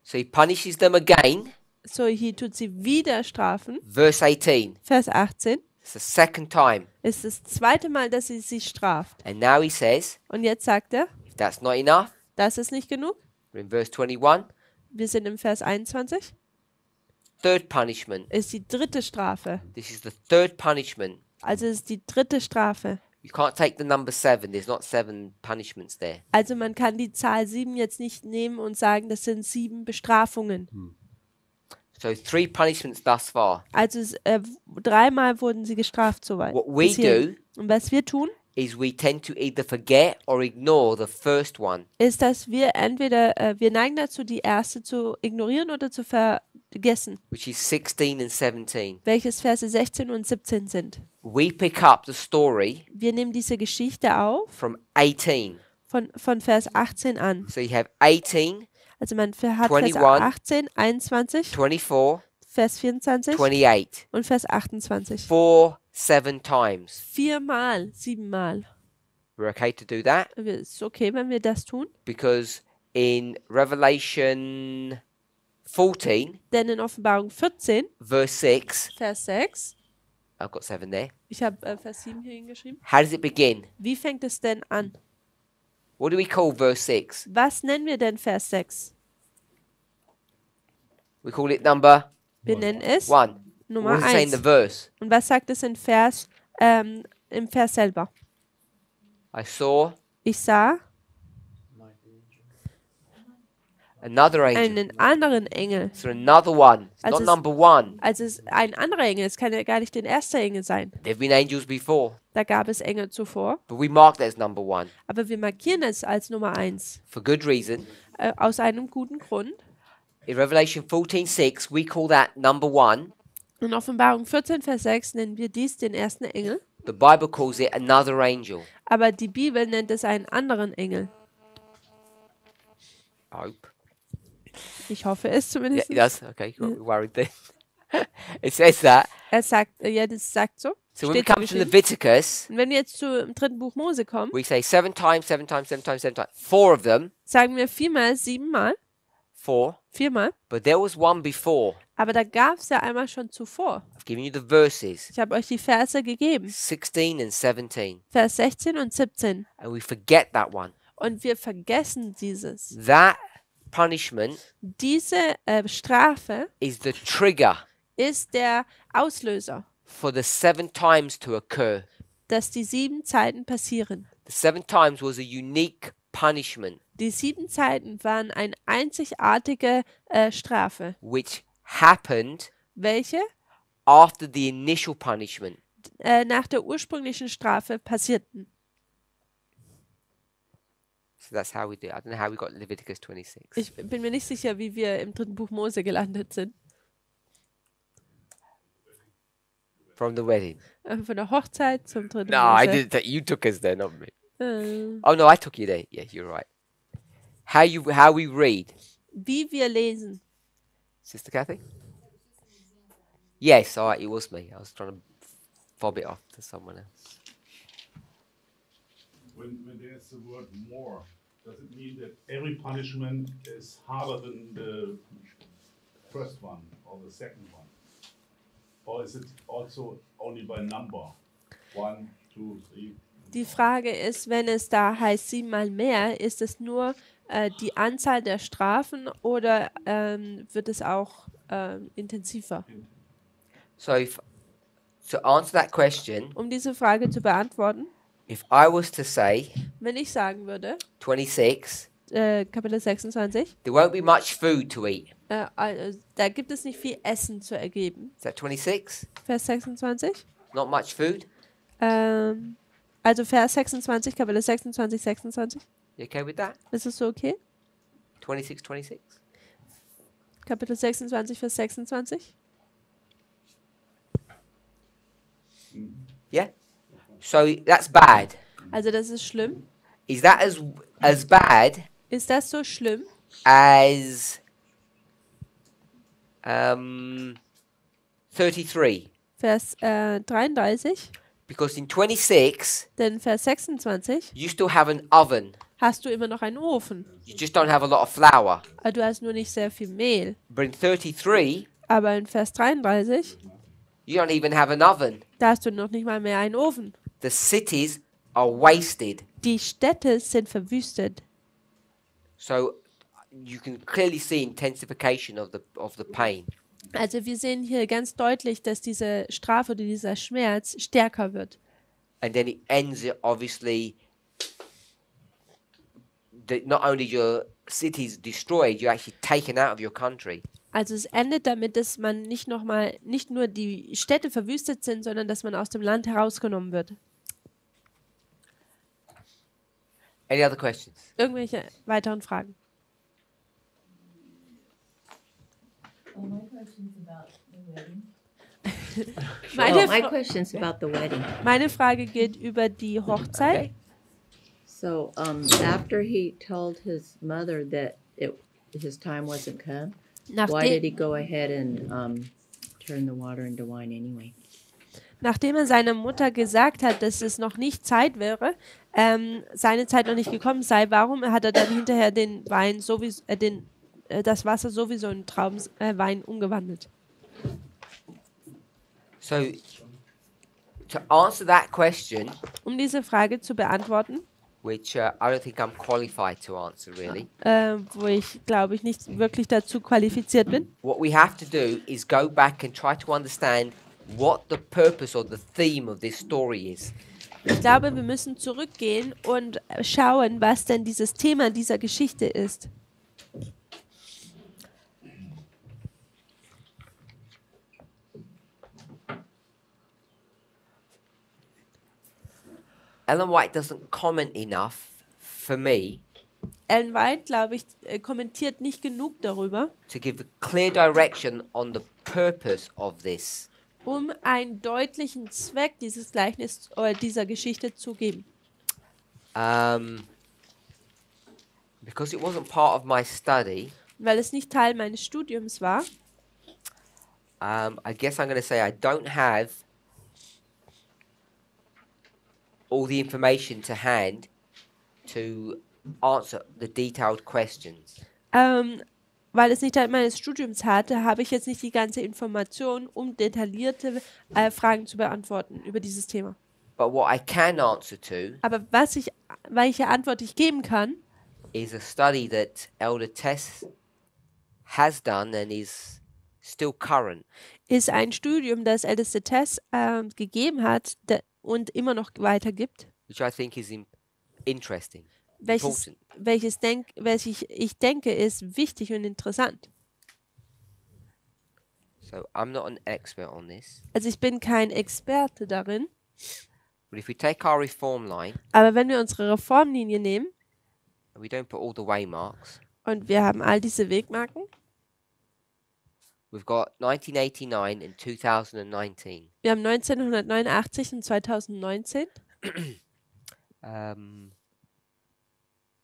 So he punishes them again. So he tut sie wieder strafen. Verse 18. Vers 18 It's the second time. ist das zweite Mal, dass sie sie straft. And now he says, Und jetzt sagt er, if that's not enough, das ist nicht genug. we're in verse 21, Wir sind im Vers 21. third punishment. Ist die dritte Strafe. This is the third punishment. Also ist die dritte Strafe. You can't take the number 7. There's not 7 punishments there. Also man kann die Zahl 7 jetzt nicht nehmen und sagen, das sind 7 Bestrafungen. So 3 punishments thus far. Also 3-mal wurden sie gestraft soweit. What we bis hierhin. do Und was wir tun, is we tend to either forget or ignore the first one. ist, dass wir entweder, wir neigen dazu, die erste zu ignorieren oder zu vergessen, Which is 16 and 17. welches Verse 16 und 17 sind. We pick up the story Wir nehmen diese Geschichte auf from 18. von Vers 18 an. So you have 18 Also man hat Vers 21, 18, 21, 24, Vers 24 28. und Vers 28. 4, 7 times. 4-mal, 7-mal. We're okay to do that Ist okay, wenn wir das tun? because in Revelation 14, Denn in Offenbarung 14, verse 6, Vers 6, I've got 7 there. ich habe Vers 7 hier hingeschrieben. How does it begin? Wie fängt es denn an? What do we call verse 6? Was nennen wir denn Vers 6? We call it number Wir nennen es 1. Nummer What does it say in 1. the verse? Und was sagt es im Vers selber? I saw Ich sah another angel. einen anderen Engel. So another one. It's Also not es- number 1. Also es ist ein anderer Engel. Es kann ja gar nicht der erste Engel sein. There have been angels before, Da gab es Engel zuvor. but we mark that as number 1 Aber wir markieren es als Nummer 1. for good reason. Aus einem guten Grund. In Revelation 14:6, we call that number 1. In Offenbarung 14, Vers 6 nennen wir dies den ersten Engel. The Bible calls it another angel. Aber die Bibel nennt es einen anderen Engel. I hope. Ich hoffe es Yeah, zumindest. it does. Okay, got me worried then. It says that. Er sagt, ja, das sagt so. So when we Steht so come to geschrieben. Leviticus, Und wenn wir jetzt zum dritten Buch Mose kommen, we say 7 times, 7 times, 7 times, 7 times. 4 of them, sagen wir 4-mal, 7-mal, 4. 4-mal. But there was one before. Aber da gab es ja einmal schon zuvor. I've given you the verses. Ich habe euch die Verse gegeben. 16 and 17. Vers 16 und 17. And we forget that one. Und wir vergessen dieses. That punishment Diese Strafe is the trigger ist der Auslöser, for the 7 times to occur. dass die 7 Zeiten passieren. The 7 times was a unique punishment Die 7 Zeiten waren eine einzigartige Strafe, which happened welche after the initial punishment. nach der ursprünglichen Strafe passierten. So that's how we do it. I don't know how we got Leviticus 26. Ich bin mir nicht sicher, wie wir im dritten Buch Mose gelandet sind. From the wedding. Von der Hochzeit zum dritten No, I Mose. didn't. You took us there, not me. Äh, Oh no, I took you there. Yeah, you're right. How we read, wie wir lesen. Sister Kathy? Yes, all right. It was me. I was trying to fob it off to someone else. When there's the word more, does it mean that every punishment is harder than the first one or the second one? Or is it also only by number? 1, 2, 3? Die Frage ist, wenn es da heißt 7-mal mehr, ist es nur die Anzahl der Strafen oder wird es auch intensiver? So, to answer that question, Um diese Frage zu beantworten, if I was to say wenn ich sagen würde, 26, Kapitel 26, there won't be much food to eat. da gibt es nicht viel Essen zu ergeben. Is that 26? Vers 26. Not much food? Also Vers 26, Kapitel 26, 26. You okay with that? Ist es so okay? 26, 26? Kapitel 26, Vers 26. Yeah? So that's bad. Also das ist schlimm. Is that as bad Ist das so schlimm? as 33? Vers 33. Because in 26, Denn Vers 26 you still have an oven. hast du immer noch einen Ofen. You just don't have a lot of flour. Aber du hast nur nicht sehr viel Mehl. But in 33, Aber in Vers 33, you don't even have an oven. da hast du noch nicht mal mehr einen Ofen. The cities are wasted. Die Städte sind verwüstet. So you can clearly see intensification of the pain. Also wir sehen hier ganz deutlich, dass diese Strafe oder dieser Schmerz stärker wird. And then it ends obviously that not only your cities destroyed, you're actually taken out of your country. Also es endet damit, dass man nicht nur die Städte verwüstet sind, sondern dass man aus dem Land herausgenommen wird. Any other questions? Irgendwelche weiteren Fragen? Well, my question's about the wedding. Meine, My Fra question's about the wedding. meine Frage geht über die Hochzeit. Okay. So after he told his mother that his time wasn't come, why Nachdem, did he go ahead and turn the water into wine anyway? nachdem er seiner Mutter gesagt hat, dass es noch nicht Zeit wäre, seine Zeit noch nicht gekommen sei, warum hat er dann hinterher den Wein sowieso, das Wasser sowieso in Traubenwein umgewandelt? So, to answer that question, Um diese Frage zu beantworten, which I don't think I'm qualified to answer really, wo ich glaube ich nicht wirklich dazu qualifiziert bin, what we have to do is go back and try to understand what the purpose or the theme of this story is. ich glaube, wir müssen zurückgehen und schauen, was denn dieses Thema dieser Geschichte ist. Ellen White doesn't comment enough for me Ellen White, glaube ich, kommentiert nicht genug darüber, to give a clear direction on the purpose of this. um einen deutlichen Zweck dieses Gleichnis oder dieser Geschichte zu geben. Because it wasn't part of my study, Weil es nicht Teil meines Studiums war, I guess I'm going to say I don't have all the information to hand to answer the detailed questions. weil es nicht Teil meines Studiums hatte, habe ich jetzt nicht die ganze Information, um detaillierte Fragen zu beantworten über dieses Thema. But what I can answer to Aber welche Antwort ich geben kann, is a study that Elder Tess has done and is still current. ist ein Studium, das älteste Tess gegeben hat und immer noch weitergibt, Which I think is interesting, welches important. ich denke, ist wichtig und interessant. So I'm not an expert on this. Also ich bin kein Experte darin, But if we take our reform line aber wenn wir unsere Reformlinie nehmen and we don't put all the waymarks, und wir haben all diese Wegmarken, we've got 1989 and 2019. wir haben 1989 und 2019.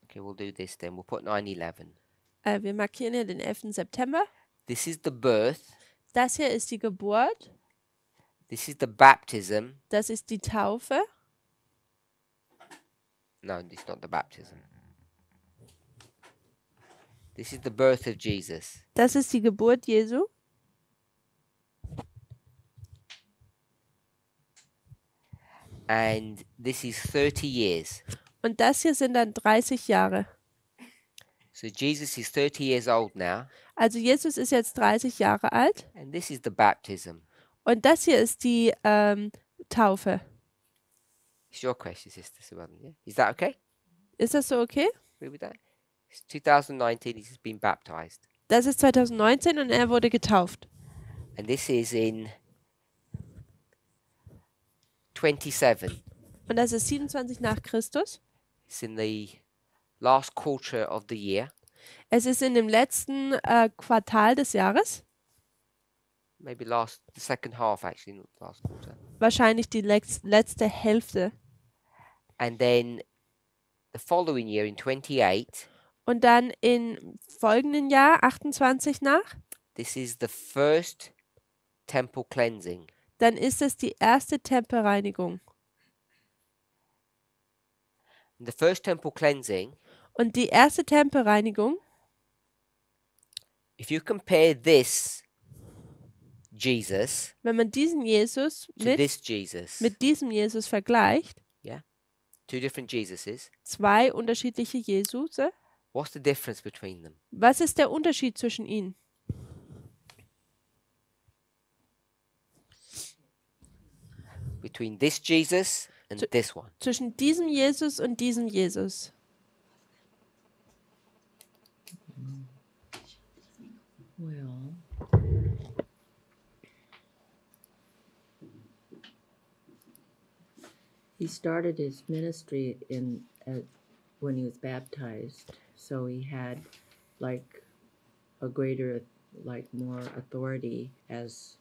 Okay, we'll do this then. We'll put 9/11. Wir markieren hier den 11. September. This is the birth. Das hier ist die Geburt. This is the baptism. Das ist die Taufe. No, it's not the baptism. This is the birth of Jesus. Das ist die Geburt Jesu. And this is 30 years. Und das hier sind dann 30 Jahre. So Jesus is 30 years old now. Also Jesus ist jetzt 30 Jahre alt. And this is the baptism. Und das hier ist die Taufe. It's your question, Sister Susan. Yeah? Is that okay? Ist das so okay? Agree with that? It's 2019. He's been baptized. Das ist 2019 und er wurde getauft. And this is in 27. Und das ist 27 nach Christus. It's in the last quarter of the year. Es ist in dem letzten Quartal des Jahres. Maybe the second half actually, not the last quarter. Wahrscheinlich die letzte Hälfte. And then the following year in 28, Und dann im folgenden Jahr, 28 nach, this is the first temple cleansing. dann ist es die erste Tempelreinigung. And the first temple cleansing, Und die erste Tempelreinigung, if you compare this Jesus wenn man diesen Jesus to mit this Jesus, diesem Jesus vergleicht, two different Jesuses, zwei unterschiedliche Jesuse, what's the difference between them? was ist der Unterschied zwischen ihnen? Between this Jesus and this one. Zwischen diesem Jesus und diesem Jesus. Well, he started his ministry when he was baptized, so he had like a greater, more authority as,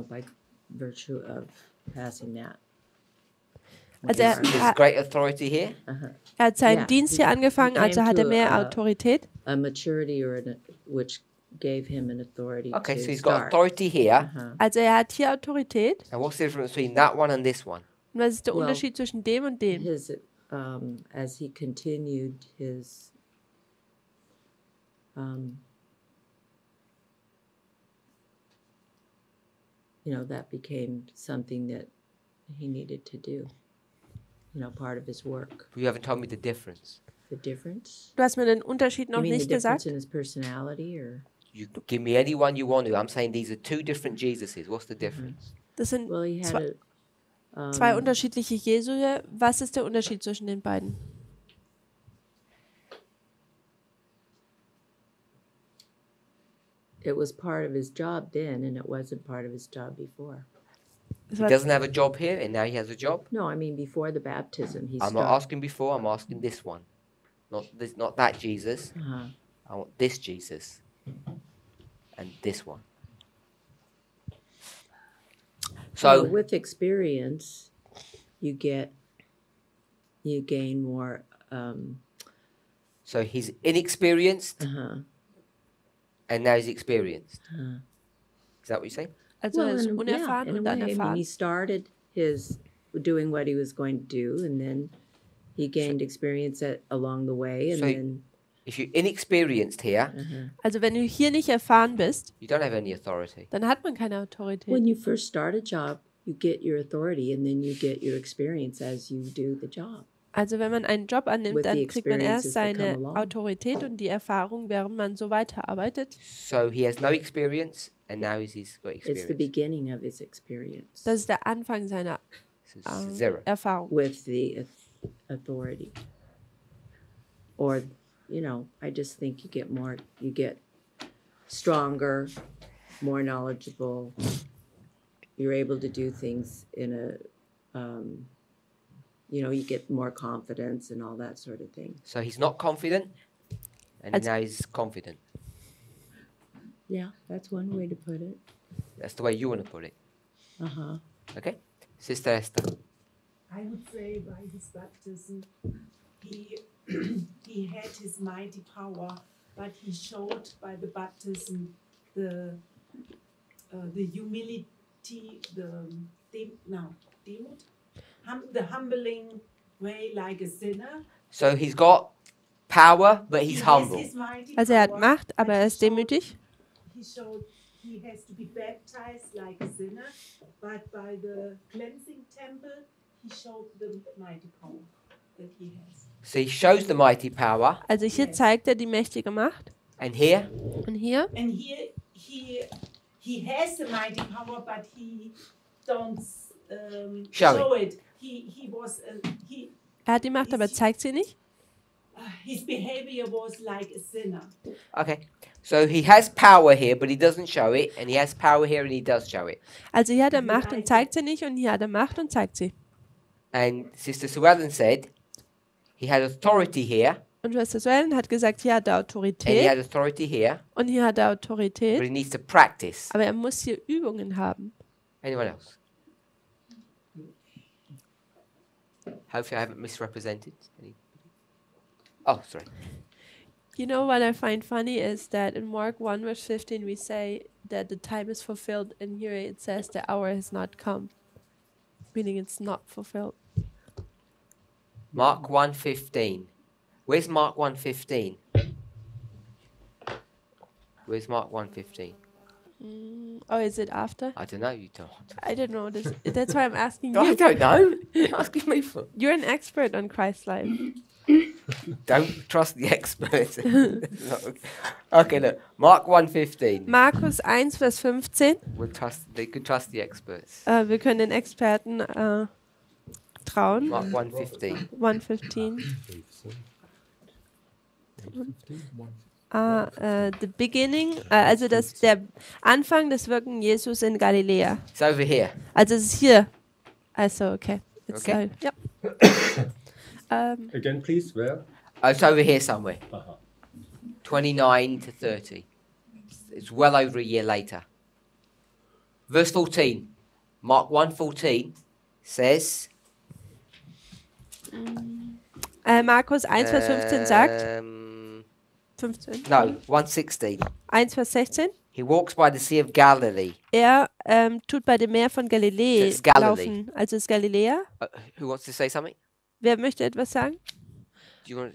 by virtue of passing that. Also There's great authority here. er hat seinen Yeah, Dienst hier he angefangen, came also hat er to mehr a- Autorität. A maturity which gave him an authority Okay, to so he's got start. authority here. Also er hat hier Autorität. And what's the difference between that one and this one? Und was ist der Well, Unterschied zwischen dem und dem? His as he continued his that became something that he needed to do. Part of his work. You haven't told me the difference. The difference? Du hast mir den Unterschied You noch mean the nicht difference gesagt. in his personality, or? You give me any one you want to. I'm saying these are two different Jesuses. What's the difference? Das sind Well, he had zwei unterschiedliche Jesuje. Was ist der Unterschied zwischen den beiden? it was part of his job then, and it wasn't part of his job before. He doesn't have a job here, and now he has a job. No, I mean before the baptism, he I'm not asking before. I'm asking this one, not that Jesus. I want this Jesus, and this one. So with experience, you gain more. So he's inexperienced, and now he's experienced. Is that what you're saying? Also er ist unerfahren in a und dann way. I mean, erfahren. he started doing what he was going to do, and then he gained experience along the way, and So- then If you're inexperienced here, Also wenn du hier nicht erfahren bist, you don't have any authority. dann hat man keine Autorität. when you first start a job, you get your authority, and then you get your experience as you do the job. Also wenn man einen Job annimmt, With the dann kriegt man erst experiences that seine come along. Autorität und die Erfahrung, während man so weiterarbeitet. So he has no experience, and now he's got It's the experience. beginning of his experience Das ist der Anfang seiner So it's zero. Erfahrung. with the authority. Or, I just think you get stronger, more knowledgeable. You're able to do things in you get more confidence and all that sort of thing. So he's not confident, and Als- now he's confident. Yeah, that's one way to put it. That's the way you want to put it. Okay, Sister Esther. I would say by his baptism, he he had his mighty power, but he showed by the baptism the humility, the humbling way like a sinner. So he's got power, but he's He has humble. his mighty Also er hat power, Macht, aber but er he ist showed- demütig. He showed he has to be baptized like a sinner, but by the cleansing temple, he showed the mighty power that he has. So he shows the mighty power, Also hier Yes. zeigt er die mächtige Macht. and here Und hier, And here he has the mighty power, but he don't Show show it. He was er hat die Macht, aber zeigt sie nicht. his behavior was like a sinner. okay. So he has power here, but he doesn't show it, and he has power here, and he does show it. Also hier hat er Macht und zeigt sie nicht und hier hat er Macht und zeigt sie. And Sister Sue Ellen said he had authority here, Und Schwester Suellen hat gesagt, hier hat er and he Autorität had authority here, und hier hat er but Autorität, he needs to practice. aber er muss hier Übungen haben. Anyone else? Hopefully I haven't misrepresented. Oh, sorry. You know what I find funny is that in Mark 1 verse 15 we say that the time is fulfilled, and here it says the hour has not come, meaning it's not fulfilled. Mark 1:15. Where's Mark 1:15? Where's Mark 1:15? Oh, is it after? I don't know. You don't. I don't know. That's why I'm asking I you. don't know. You're asking me for. You're an expert on Christ's life. Don't trust the experts. Okay, look. Mark 1:15. Markus 1 Vers 15. They could trust the experts. Wir können den Experten trauen. Mark 1:15. 1:15. The beginning, also der Anfang des Wirken Jesus in Galiläa. It's over here. Also es ist hier. Also okay. It's Okay. Yep. Again, please, where? Oh, it's over here somewhere. Aha. 29 to 30. It's well over a year later. Verse 14. Mark 1:14 says, Markus 1, Vers 15 sagt, 15? No, 1:16. 1, Vers 16. He walks by the Sea of Galilee. Er tut bei dem Meer von Galiläa So it's Galilee. laufen. Also ist Galiläa. Who wants to say something? Wer möchte etwas sagen? Do you want?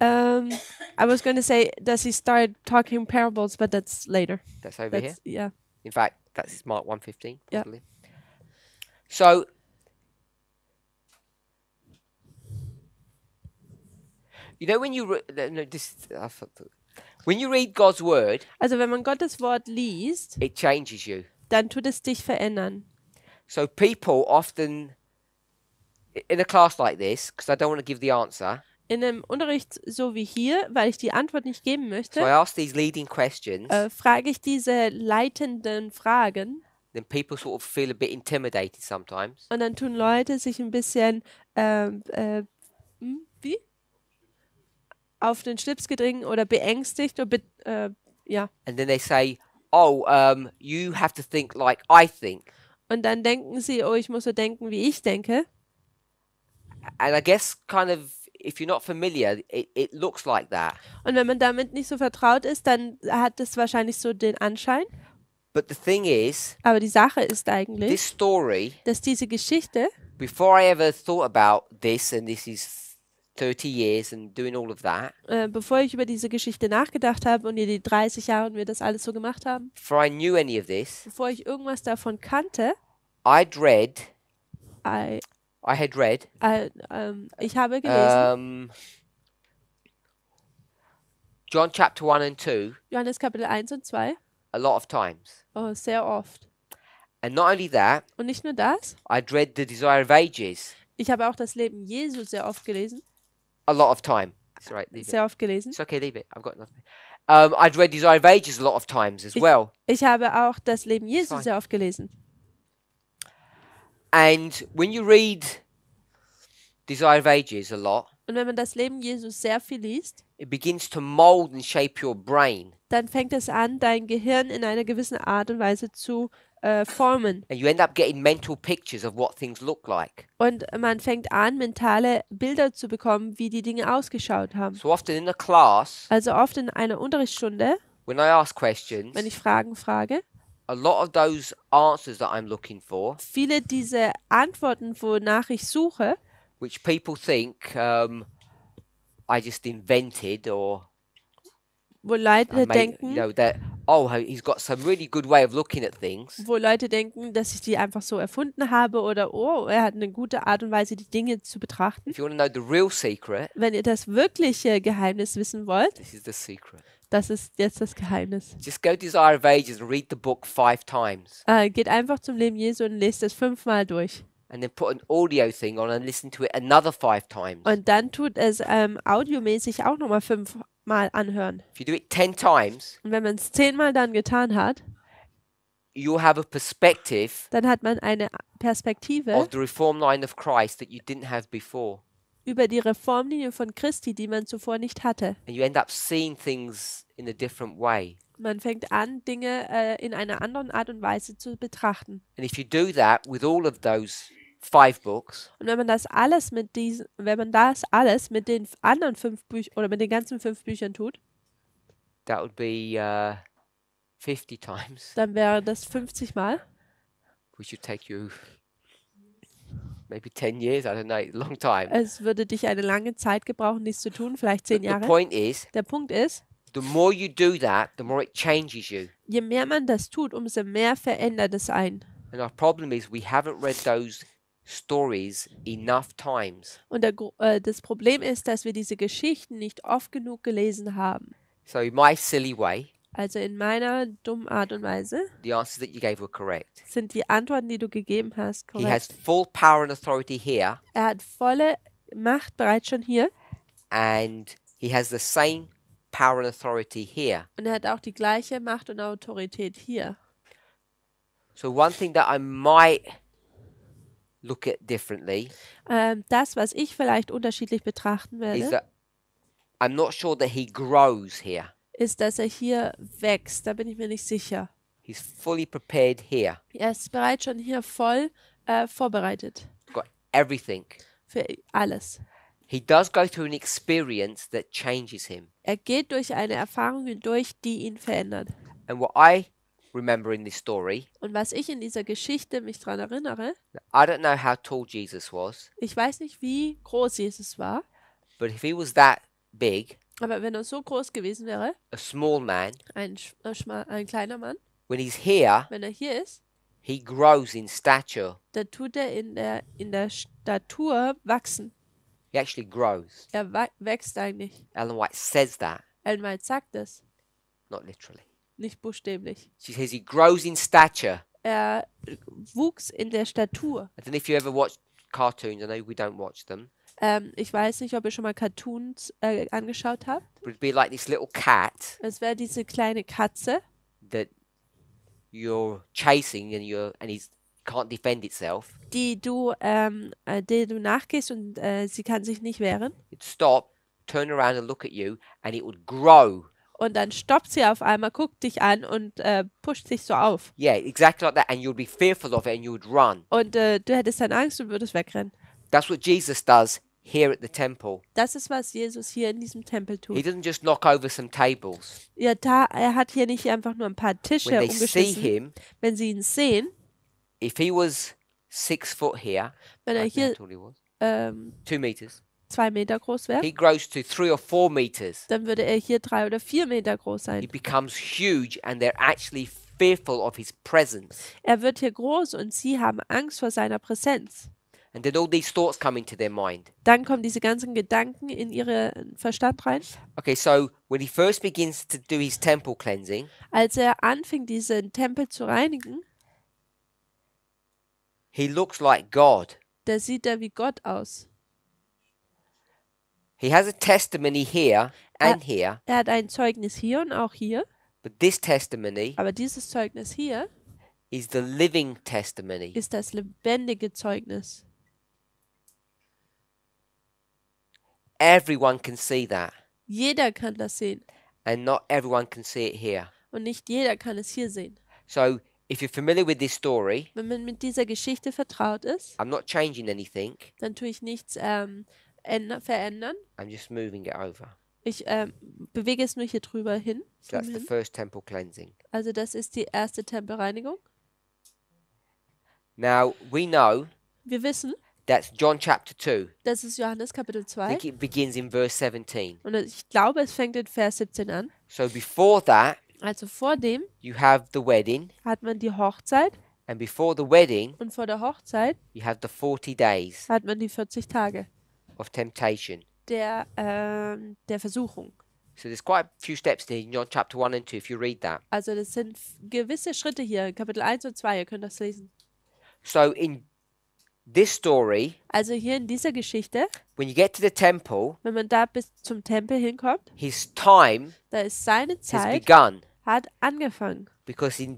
I was going to say, does he start talking parables, but that's later. That's over here. Yeah. In fact, that's Mark 1:15. Yeah. Possibly. So, you know when you when you read God's word, Also wenn man Gottes Wort liest, it changes you. dann tut es dich verändern. So people often in a class like this, because I don't want to give the answer, In einem Unterricht so wie hier, weil ich die Antwort nicht geben so I möchte, ask these leading questions. frage ich diese leitenden Fragen Then people sort of feel a bit intimidated sometimes. und dann tun Leute sich ein bisschen wie? Auf den Schlips gedrängt oder beängstigt oder ja. And then they say, "Oh, you have to think like I think." Und dann denken sie, oh, ich muss so denken, wie ich denke. And I guess kind of if you're not familiar, it looks like that. Und wenn man damit nicht so vertraut ist, dann hat es wahrscheinlich so den Anschein. But the thing is, Aber die Sache ist eigentlich, this story, dass diese Geschichte, before I ever thought about this, and this is 30 years and doing all of that, bevor ich über diese Geschichte nachgedacht habe und die 30 Jahre und wir das alles so gemacht haben, before I knew any of this, bevor ich irgendwas davon kannte, I'd read, I had read, ich habe gelesen, John chapter 1 and 2 Johannes Kapitel 1 und 2, a lot of times. sehr oft. And not only that, Und nicht nur das, I'd read The Desire of Ages ich habe auch das Leben Jesu sehr oft gelesen. a lot of time. It's all right, leave it. Sehr oft gelesen. It's okay, leave it. I've got nothing. I'd read Desire of Ages a lot of times as well. Ich habe auch das Leben Jesu Fine. sehr oft gelesen. And when you read Desire of Ages a lot, Und wenn man das Leben Jesu sehr viel liest, it begins to mold and shape your brain. dann fängt es an, dein Gehirn in einer gewissen Art und Weise zu formen. And you end up getting mental pictures of what things look like. Und man fängt an, mentale Bilder zu bekommen, wie die Dinge ausgeschaut haben. So often in a class, Also oft in einer Unterrichtsstunde, when I ask questions, wenn ich Fragen frage, a lot of those answers that I'm looking for, viele diese Antworten, wonach ich suche, which people think I just invented or wo Leute I made, denken, that, oh, he's got some really good way of looking at things. wo Leute denken, dass ich die einfach so erfunden habe oder oh, er hat eine gute Art und Weise, die Dinge zu betrachten. If you want to know the real secret, Wenn ihr das wirkliche Geheimnis wissen wollt, this is the secret. das ist jetzt das Geheimnis. Just go to Desire of Ages and read the book 5 times. Geht einfach zum Leben Jesu und lest es 5-mal durch. And then put an audio thing on and listen to it another 5 times. Und dann tut es audiomäßig auch nochmal 5-mal anhören. If you do it 10 times, Und wenn man es 10-mal dann getan hat, you'll have a perspective dann hat man eine Perspektive of the reform line of Christ that you didn't have before. über die Reformlinie von Christi, die man zuvor nicht hatte. And you end up seeing things in a different way. Man fängt an, Dinge in einer anderen Art und Weise zu betrachten. And if you do that with all of those 5 books, Und wenn man das alles mit den anderen 5 Büchern oder mit den ganzen 5 Büchern tut, that would be 50 times, dann wäre das 50-mal. which would take you maybe 10 years, I don't know, a long time. Es würde dich eine lange Zeit gebrauchen, dies zu tun, vielleicht 10 The Jahre. point is, Der Punkt ist, the more you do that, the more it changes you. je mehr man das tut, umso mehr verändert es einen. And our problem is we haven't read those stories enough times. Und das Problem ist, dass wir diese Geschichten nicht oft genug gelesen haben. So in my silly way, Also in meiner dummen Art und Weise the answers that you gave were correct. sind die Antworten, die du gegeben hast, He has korrekt. full power and authority here, Er hat volle Macht bereits schon hier and he has the same power and authority here. und er hat auch die gleiche Macht und Autorität hier. So one thing that I might look at differently Das, was ich vielleicht unterschiedlich betrachten is werde, that I'm not sure that he grows here. ist, dass er hier wächst. Da bin ich mir nicht sicher. He's fully prepared here. Er ist bereits schon hier voll vorbereitet. Got everything. für alles. He does go through an experience that changes him. Er geht durch eine Erfahrung hindurch, die ihn verändert. And what I remember in this story, Und was ich in dieser Geschichte mich daran erinnere, I don't know how tall Jesus was, ich weiß nicht, wie groß Jesus war, but if he was that big, aber wenn er so groß gewesen wäre, a small man, ein kleiner Mann, when he's here, wenn er hier ist, he grows in stature. dann tut er in der Statur wachsen. He actually grows. Er wächst eigentlich. Ellen White says that, Ellen White sagt es, not literally. nicht buchstäblich. She says he grows in stature. Er wuchs in der Statur. I don't know if you ever watched cartoons. I know we don't watch them. Ich weiß nicht, ob ihr schon mal Cartoons angeschaut habt. But it'd be like this little cat Es wäre diese kleine Katze, that you're chasing and he can't defend itself. der du nachgehst und sie kann sich nicht wehren. It'd stop, turn around and look at you, and it would grow. Und dann stoppt sie auf einmal, guckt dich an und pusht sich so auf. Yeah, exactly like that. And you'd be fearful of it and you would run. Und du hättest dann Angst und würdest wegrennen. That's what Jesus does here at the temple. Das ist, was Jesus hier in diesem Tempel He tut. doesn't just knock over some tables. Ja, er hat hier nicht einfach nur ein paar Tische When they see umgeschmissen. him, Wenn sie ihn sehen, if he was 6 foot here, wenn er I don't know hier how tall he was, 2 meters, 2 Meter groß wäre, he grows to 3 or 4 meters. dann würde er hier 3 oder 4 Meter groß He sein. becomes huge and they're actually fearful of his presence. Er wird hier groß und sie haben Angst vor seiner Präsenz. And then all these thoughts come into their mind. Dann kommen diese ganzen Gedanken in ihren Verstand rein. Okay, so when he first begins to do his temple cleansing, Als er anfing, diesen Tempel zu reinigen, he looks like God. da sieht er wie Gott aus. He has a testimony here and here, Er hat ein Zeugnis hier und auch hier, but this testimony aber dieses Zeugnis hier is the living testimony. ist das lebendige Zeugnis. Everyone can see that, Jeder kann das sehen and not everyone can see it here. und nicht jeder kann es hier sehen. So if you're familiar with this story, Wenn man mit dieser Geschichte vertraut ist, I'm not changing anything. dann tue ich nichts verändern. I'm just moving it over. Ich bewege es nur hier drüber hin. So that's the hin. first temple cleansing. Also das ist die erste Tempelreinigung. Now, we know Wir wissen, that's John chapter 2. das ist Johannes Kapitel I 2. think it begins in verse 17. Und ich glaube, es fängt in Vers 17 an. So before that, Also vor dem you have the wedding, hat man die Hochzeit and before the wedding, und vor der Hochzeit you have the 40 days hat man die 40 Tage of temptation. der Versuchung. So there's quite a few steps there in John chapter 1 and 2 if you read that. Also das sind gewisse Schritte hier, Kapitel 1 und 2, ihr könnt das lesen. So in this story, Also hier in dieser Geschichte, when you get to the temple, wenn man da bis zum Tempel hinkommt, his time da ist seine has Zeit, begun. hat angefangen. Because in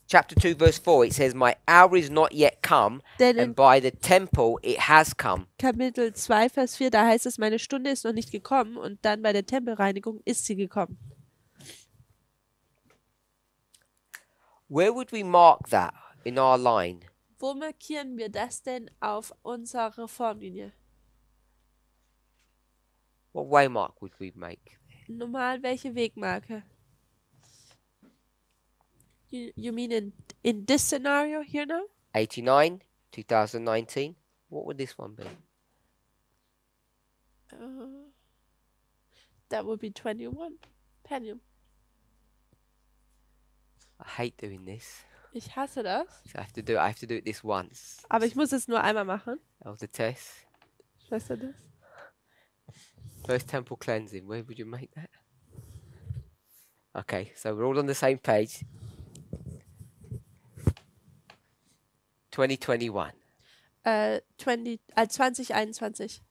chapter 2 verse 4 it says, my hour is not yet come, Denn in and by the temple it has come. Kapitel 2, Vers 4, da heißt es, meine Stunde ist noch nicht gekommen und dann bei der Tempelreinigung ist sie gekommen. Where would we mark that in our line? Wo markieren wir das denn auf unserer Formlinie? What waymark would we make? Normal welche Wegmarke? You mean in this scenario here now? 89, 2019. What would this one be? That would be 21. Penium. I hate doing this. Ich hasse das, So I have to do it this once. aber ich muss es nur einmal machen. Of the test. Weißt du das? First temple cleansing. Where would you make that? Okay, so we're all on the same page. 2021. 2021.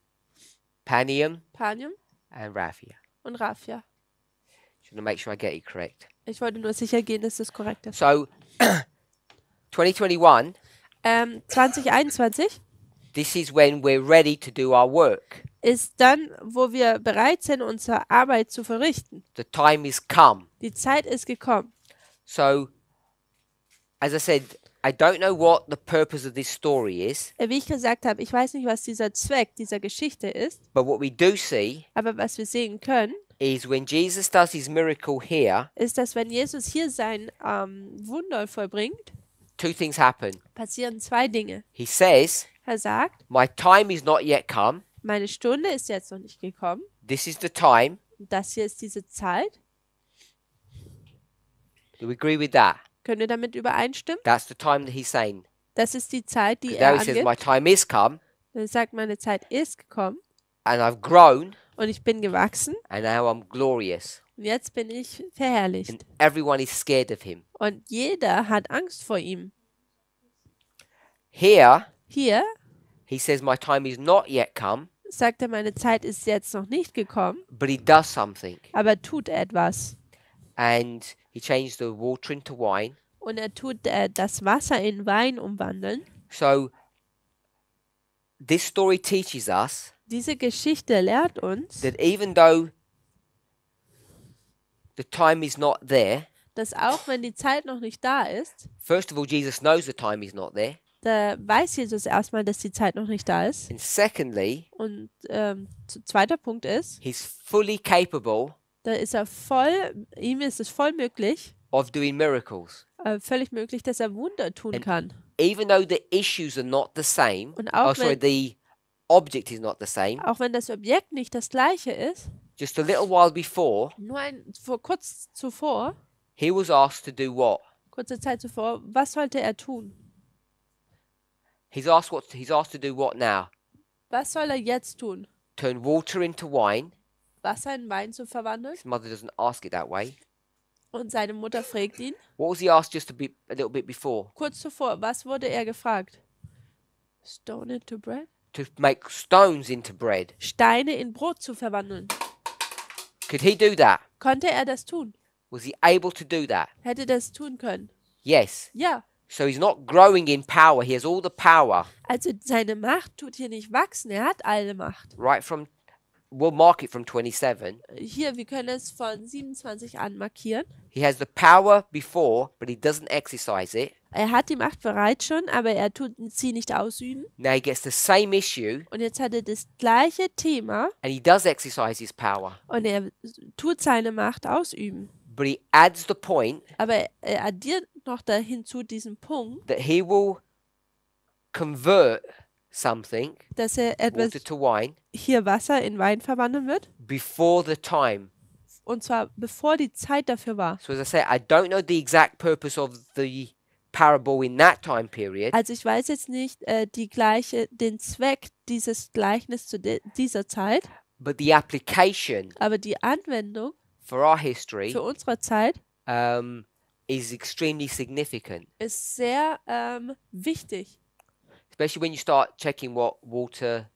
Panium Panium and Raphia. und Raphia. Just want to make sure I get it correct. Ich wollte nur sicher gehen, dass das korrekt ist. So, 2021, 2021 this is when we're ready to do our work. ist dann, wo wir bereit sind, unsere Arbeit zu verrichten. The time is come. Die Zeit ist gekommen. So, as I said, I don't know what the purpose of this story is, Wie ich gesagt habe, ich weiß nicht, was dieser Zweck dieser Geschichte ist, but what we do see aber was wir sehen können, is when Jesus does his miracle here, ist, dass wenn Jesus hier sein Wunder vollbringt, two things happen. passieren zwei Dinge. He says, Er sagt, my time is not yet come. meine Stunde ist jetzt noch nicht gekommen. This is the time. Das hier ist diese Zeit. Do we agree with that? Können wir damit übereinstimmen? That's the time that he's saying. Das ist die Zeit, die 'Cause er now he says, my angibt. time is come, Er sagt, meine Zeit ist gekommen and I've grown, und ich bin gewachsen and now I'm glorious. und jetzt bin ich verherrlicht. And everyone is scared of him. Und jeder hat Angst vor ihm. Here, Hier he says, my time is not yet come, sagt er, meine Zeit ist jetzt noch nicht gekommen, but he does something. aber tut etwas. And he changed the water into wine. Und er tut das Wasser in Wein umwandeln. So, this story teaches us Diese Geschichte lehrt uns, that even though the time is not there, dass auch wenn die Zeit noch nicht da ist, first of all, Jesus knows the time is not there. da weiß Jesus erstmal, dass die Zeit noch nicht da ist. And secondly, Und zweiter Punkt ist, he's fully capable da ist ihm ist es voll möglich, of doing miracles. völlig möglich, dass er Wunder tun And- kann. Even though the issues are not the same, Und auch the object is not the same, Auch wenn das Objekt nicht das gleiche ist, just a little while before, kurz zuvor, he was asked to do what? kurze Zeit zuvor, was sollte er tun? He's asked to do what now? Was soll er jetzt tun? Turn water into wine. Wasser in Wein zu verwandeln? His mother doesn't ask it that way. Und seine Mutter fragt ihn, What was he asked just a little bit before? kurz zuvor, was wurde er gefragt? Stone into bread? To make stones into bread. Steine in Brot zu verwandeln. Could he do that? Konnte er das tun? Was he able to do that? Hätte das tun können? Yes. Ja. So he's not growing in power. He has all the power. Also seine Macht tut hier nicht wachsen, er hat alle Macht. Right from, we'll mark it from 27. Hier, wir können es von 27 an markieren. He has the power before, but he doesn't exercise it. Er hat die Macht bereits schon, aber er tut sie nicht ausüben. Now he gets the same issue, Und jetzt hat er das gleiche Thema and he does exercise his power. und er tut seine Macht ausüben. But he adds the point Aber er addiert noch hinzu diesen Punkt, that he will convert something, dass er etwas water to wine, hier Wasser in Wein verwandeln wird. before the time. Und zwar bevor die Zeit dafür war. So as I say, I don't know the exact purpose of the parable in that time period, Also ich weiß jetzt nicht den Zweck dieses Gleichnisses zu dieser Zeit, but the application aber die Anwendung for our history für unsere Zeit is extremely significant, ist sehr wichtig. especially when you start checking what water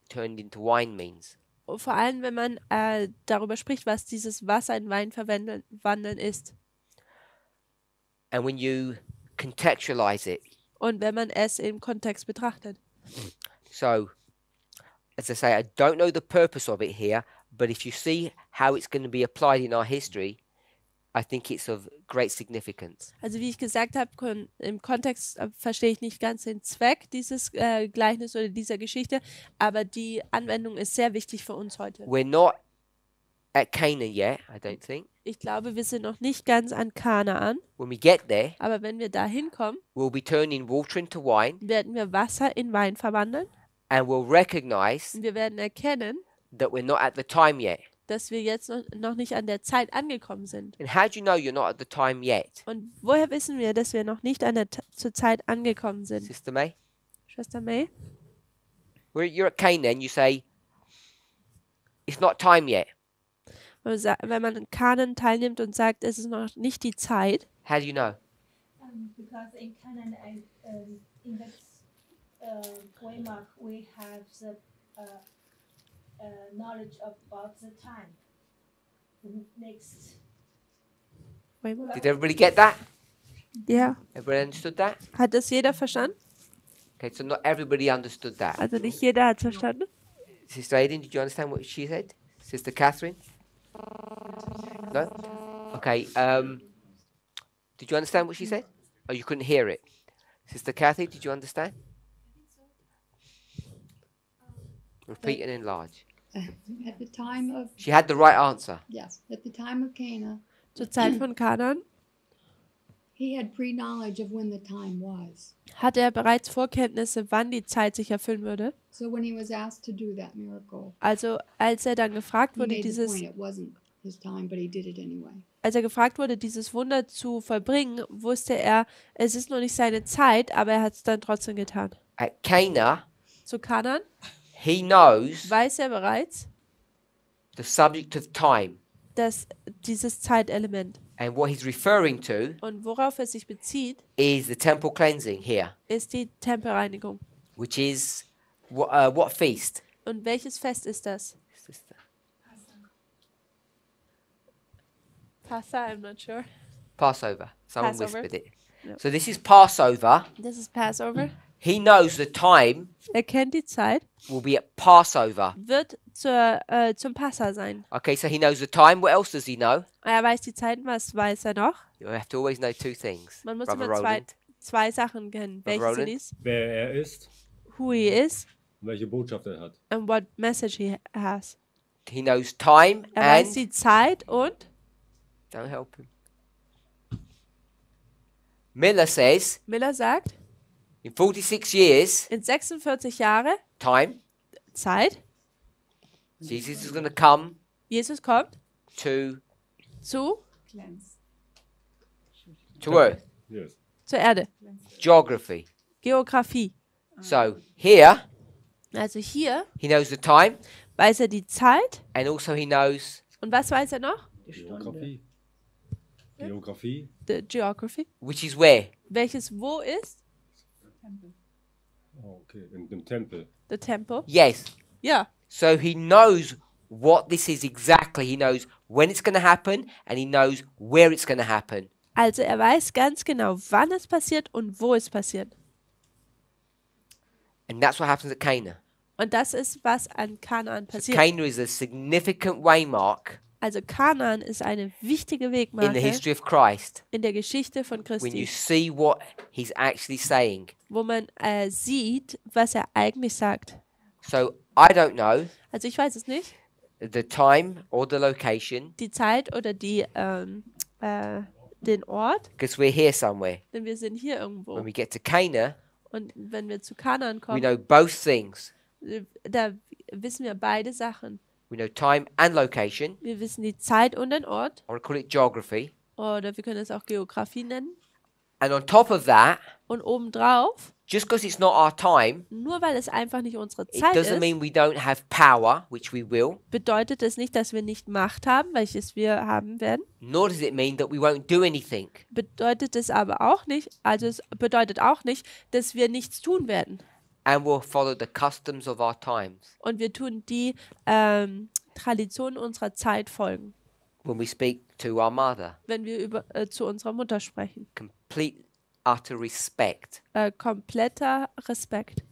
turned into wine means. Und vor allem, wenn man darüber spricht, was dieses Wasser in Wein verwandeln ist. And when you contextualize it. Und wenn man es im Kontext betrachtet. So, as I say, I don't know the purpose of it here, but if you see how it's going to be applied in our history, I think it's of great significance. Also wie ich gesagt habe, im Kontext verstehe ich nicht ganz den Zweck dieses Gleichnisses oder dieser Geschichte, aber die Anwendung ist sehr wichtig für uns heute. We're not at Canaan yet, I don't think. Ich glaube, wir sind noch nicht ganz an Kanaan, When we get there, aber wenn wir da hinkommen, we'll be turning water into wine, werden wir Wasser in Wein verwandeln and we'll recognize und wir werden erkennen, that we're not at the time yet. dass wir jetzt noch nicht an der Zeit angekommen sind. And how do you know you're not at the time yet? Und woher wissen wir, dass wir noch nicht zur Zeit angekommen sind? Sister May? Schwester May? You're at Canaan, you say, it's not time yet. Wenn man an Kanaan teilnimmt und sagt, es ist noch nicht die Zeit. How do you know? Because in Canaan and in the Waymark we have the knowledge about the time. Next. Did everybody get that? Ja. Everybody understood that? Hat das jeder verstanden? Okay, so not everybody understood that. Also nicht jeder hat verstanden. Sister Aiden, did you understand what she said? Sister Catherine? No? Okay, did you understand what she said? Oh, you couldn't hear it. Sister Kathy, did you understand? Repeat and enlarge. At the time of, She had the right answer. yes, at the time of Cana, Zur Zeit von Kanaan he had pre-knowledge of when the time was. hatte er bereits Vorkenntnisse, wann die Zeit sich erfüllen würde. So when he was asked to do that miracle, Also als er dann gefragt he wurde, made the dieses, point it wasn't his time, but he did it anyway. als er gefragt wurde, dieses Wunder zu vollbringen, wusste er, es ist noch nicht seine Zeit, aber er hat es dann trotzdem getan. At Cana, Zu Kanaan he knows weiß er bereits, the subject of time. dass dieses Zeitelement And what he's referring to und worauf er sich bezieht, is the temple cleansing here, ist die Tempelreinigung. which is what feast? Und welches Fest ist das? Sister? Passa, I'm not sure. Passover. Someone Passover. whispered it. Yep. So this is Passover. Das ist Passover. He knows the time Er kennt die Zeit, will be at Passover. wird zum Passa sein. Okay, so he knows the time. What else does he know? Er weiß die Zeit, was weiß er noch? You have to always know two things. Man muss Brother immer Roland. zwei Sachen kennen. Brother Welche sind Roland? dies? Wer er ist Who he is und welche Botschaft er hat. and what message he has. He knows time Er weiß and die Zeit und don't help him. Miller says Miller sagt, in 46 years in 46 Jahre time, Zeit, Jesus is going to come Jesus kommt to zu earth. Yes. zur Erde. Geography. Geografie. So here Also hier he knows the time weiß er die Zeit and also he knows und was weiß er noch? Geografie. Geografie. The Geography. which is where. Welches wo ist? Oh, okay, in dem Tempel. The Temple. Yes. Ja. So he knows what this is exactly. He knows when it's going to happen and he knows where it's going to happen. Also er weiß ganz genau, wann es passiert und wo es passiert. And that's what happens at Cana. Und das ist, was an Kanaan So passiert. Cana is a significant waymark Also Kanaan ist eine wichtige in the Wegmarke history of Christ in der Geschichte von when you Christi, see what he's actually saying. wo man sieht, was er eigentlich sagt. So I don't know Also ich weiß es nicht, the time or the location die Zeit oder den Ort, because we're here somewhere. denn wir sind hier irgendwo. When we get to Cana, Und wenn wir zu Kanaan we kommen, know both things. da wissen wir beide Sachen. We know time and location. Wir wissen die Zeit und den Ort, I want to call it geography. oder wir können es auch Geografie nennen. And on top of that, Und obendrauf, just because it's not our time, nur weil es einfach nicht unsere it Zeit doesn't ist, mean we don't have power, which we will, bedeutet es nicht, dass wir nicht Macht haben, welches wir haben werden. nor does it mean that we won't do anything. Bedeutet es aber auch nicht, also es bedeutet auch nicht, dass wir nichts tun werden. And we'll follow the customs of our times. Und wir tun die Traditionen unserer Zeit folgen, When we speak to our mother, wenn wir zu unserer Mutter sprechen. complete, utter respect. Kompletter Respekt.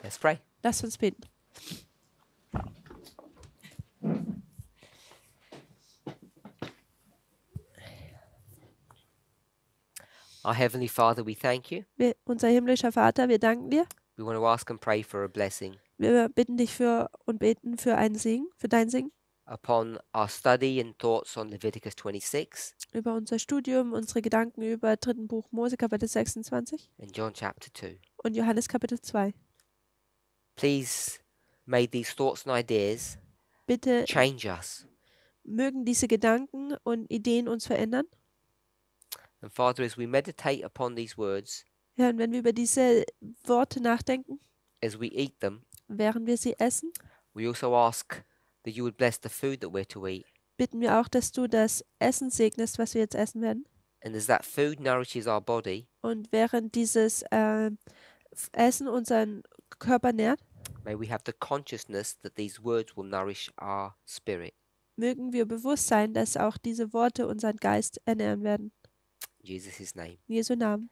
Let's pray. Lass uns beten. Our Heavenly Father, we thank you. Unser himmlischer Vater, wir danken dir. We want to ask and pray for a blessing Wir bitten dich für und beten für einen Segen, für dein Segen, upon our study and thoughts on Leviticus 26 über unser Studium, unsere Gedanken über 3. Buch Mose, Kapitel 26 and John chapter 2. und Johannes Kapitel 2. Please may these thoughts and ideas Bitte change us. mögen diese Gedanken und Ideen uns verändern. And Father, as we meditate upon these words, Ja, und wenn wir über diese Worte nachdenken, as we eat them, während wir sie essen, we also ask that you would bless the food that we're to eat. bitten wir auch, dass du das Essen segnest, was wir jetzt essen werden. And as that food nourishes our body, Und während dieses Essen unseren Körper nährt, may we have the consciousness that these words will nourish our spirit. mögen wir bewusst sein, dass auch diese Worte unseren Geist ernähren werden. In Jesus' name. In Jesu Namen.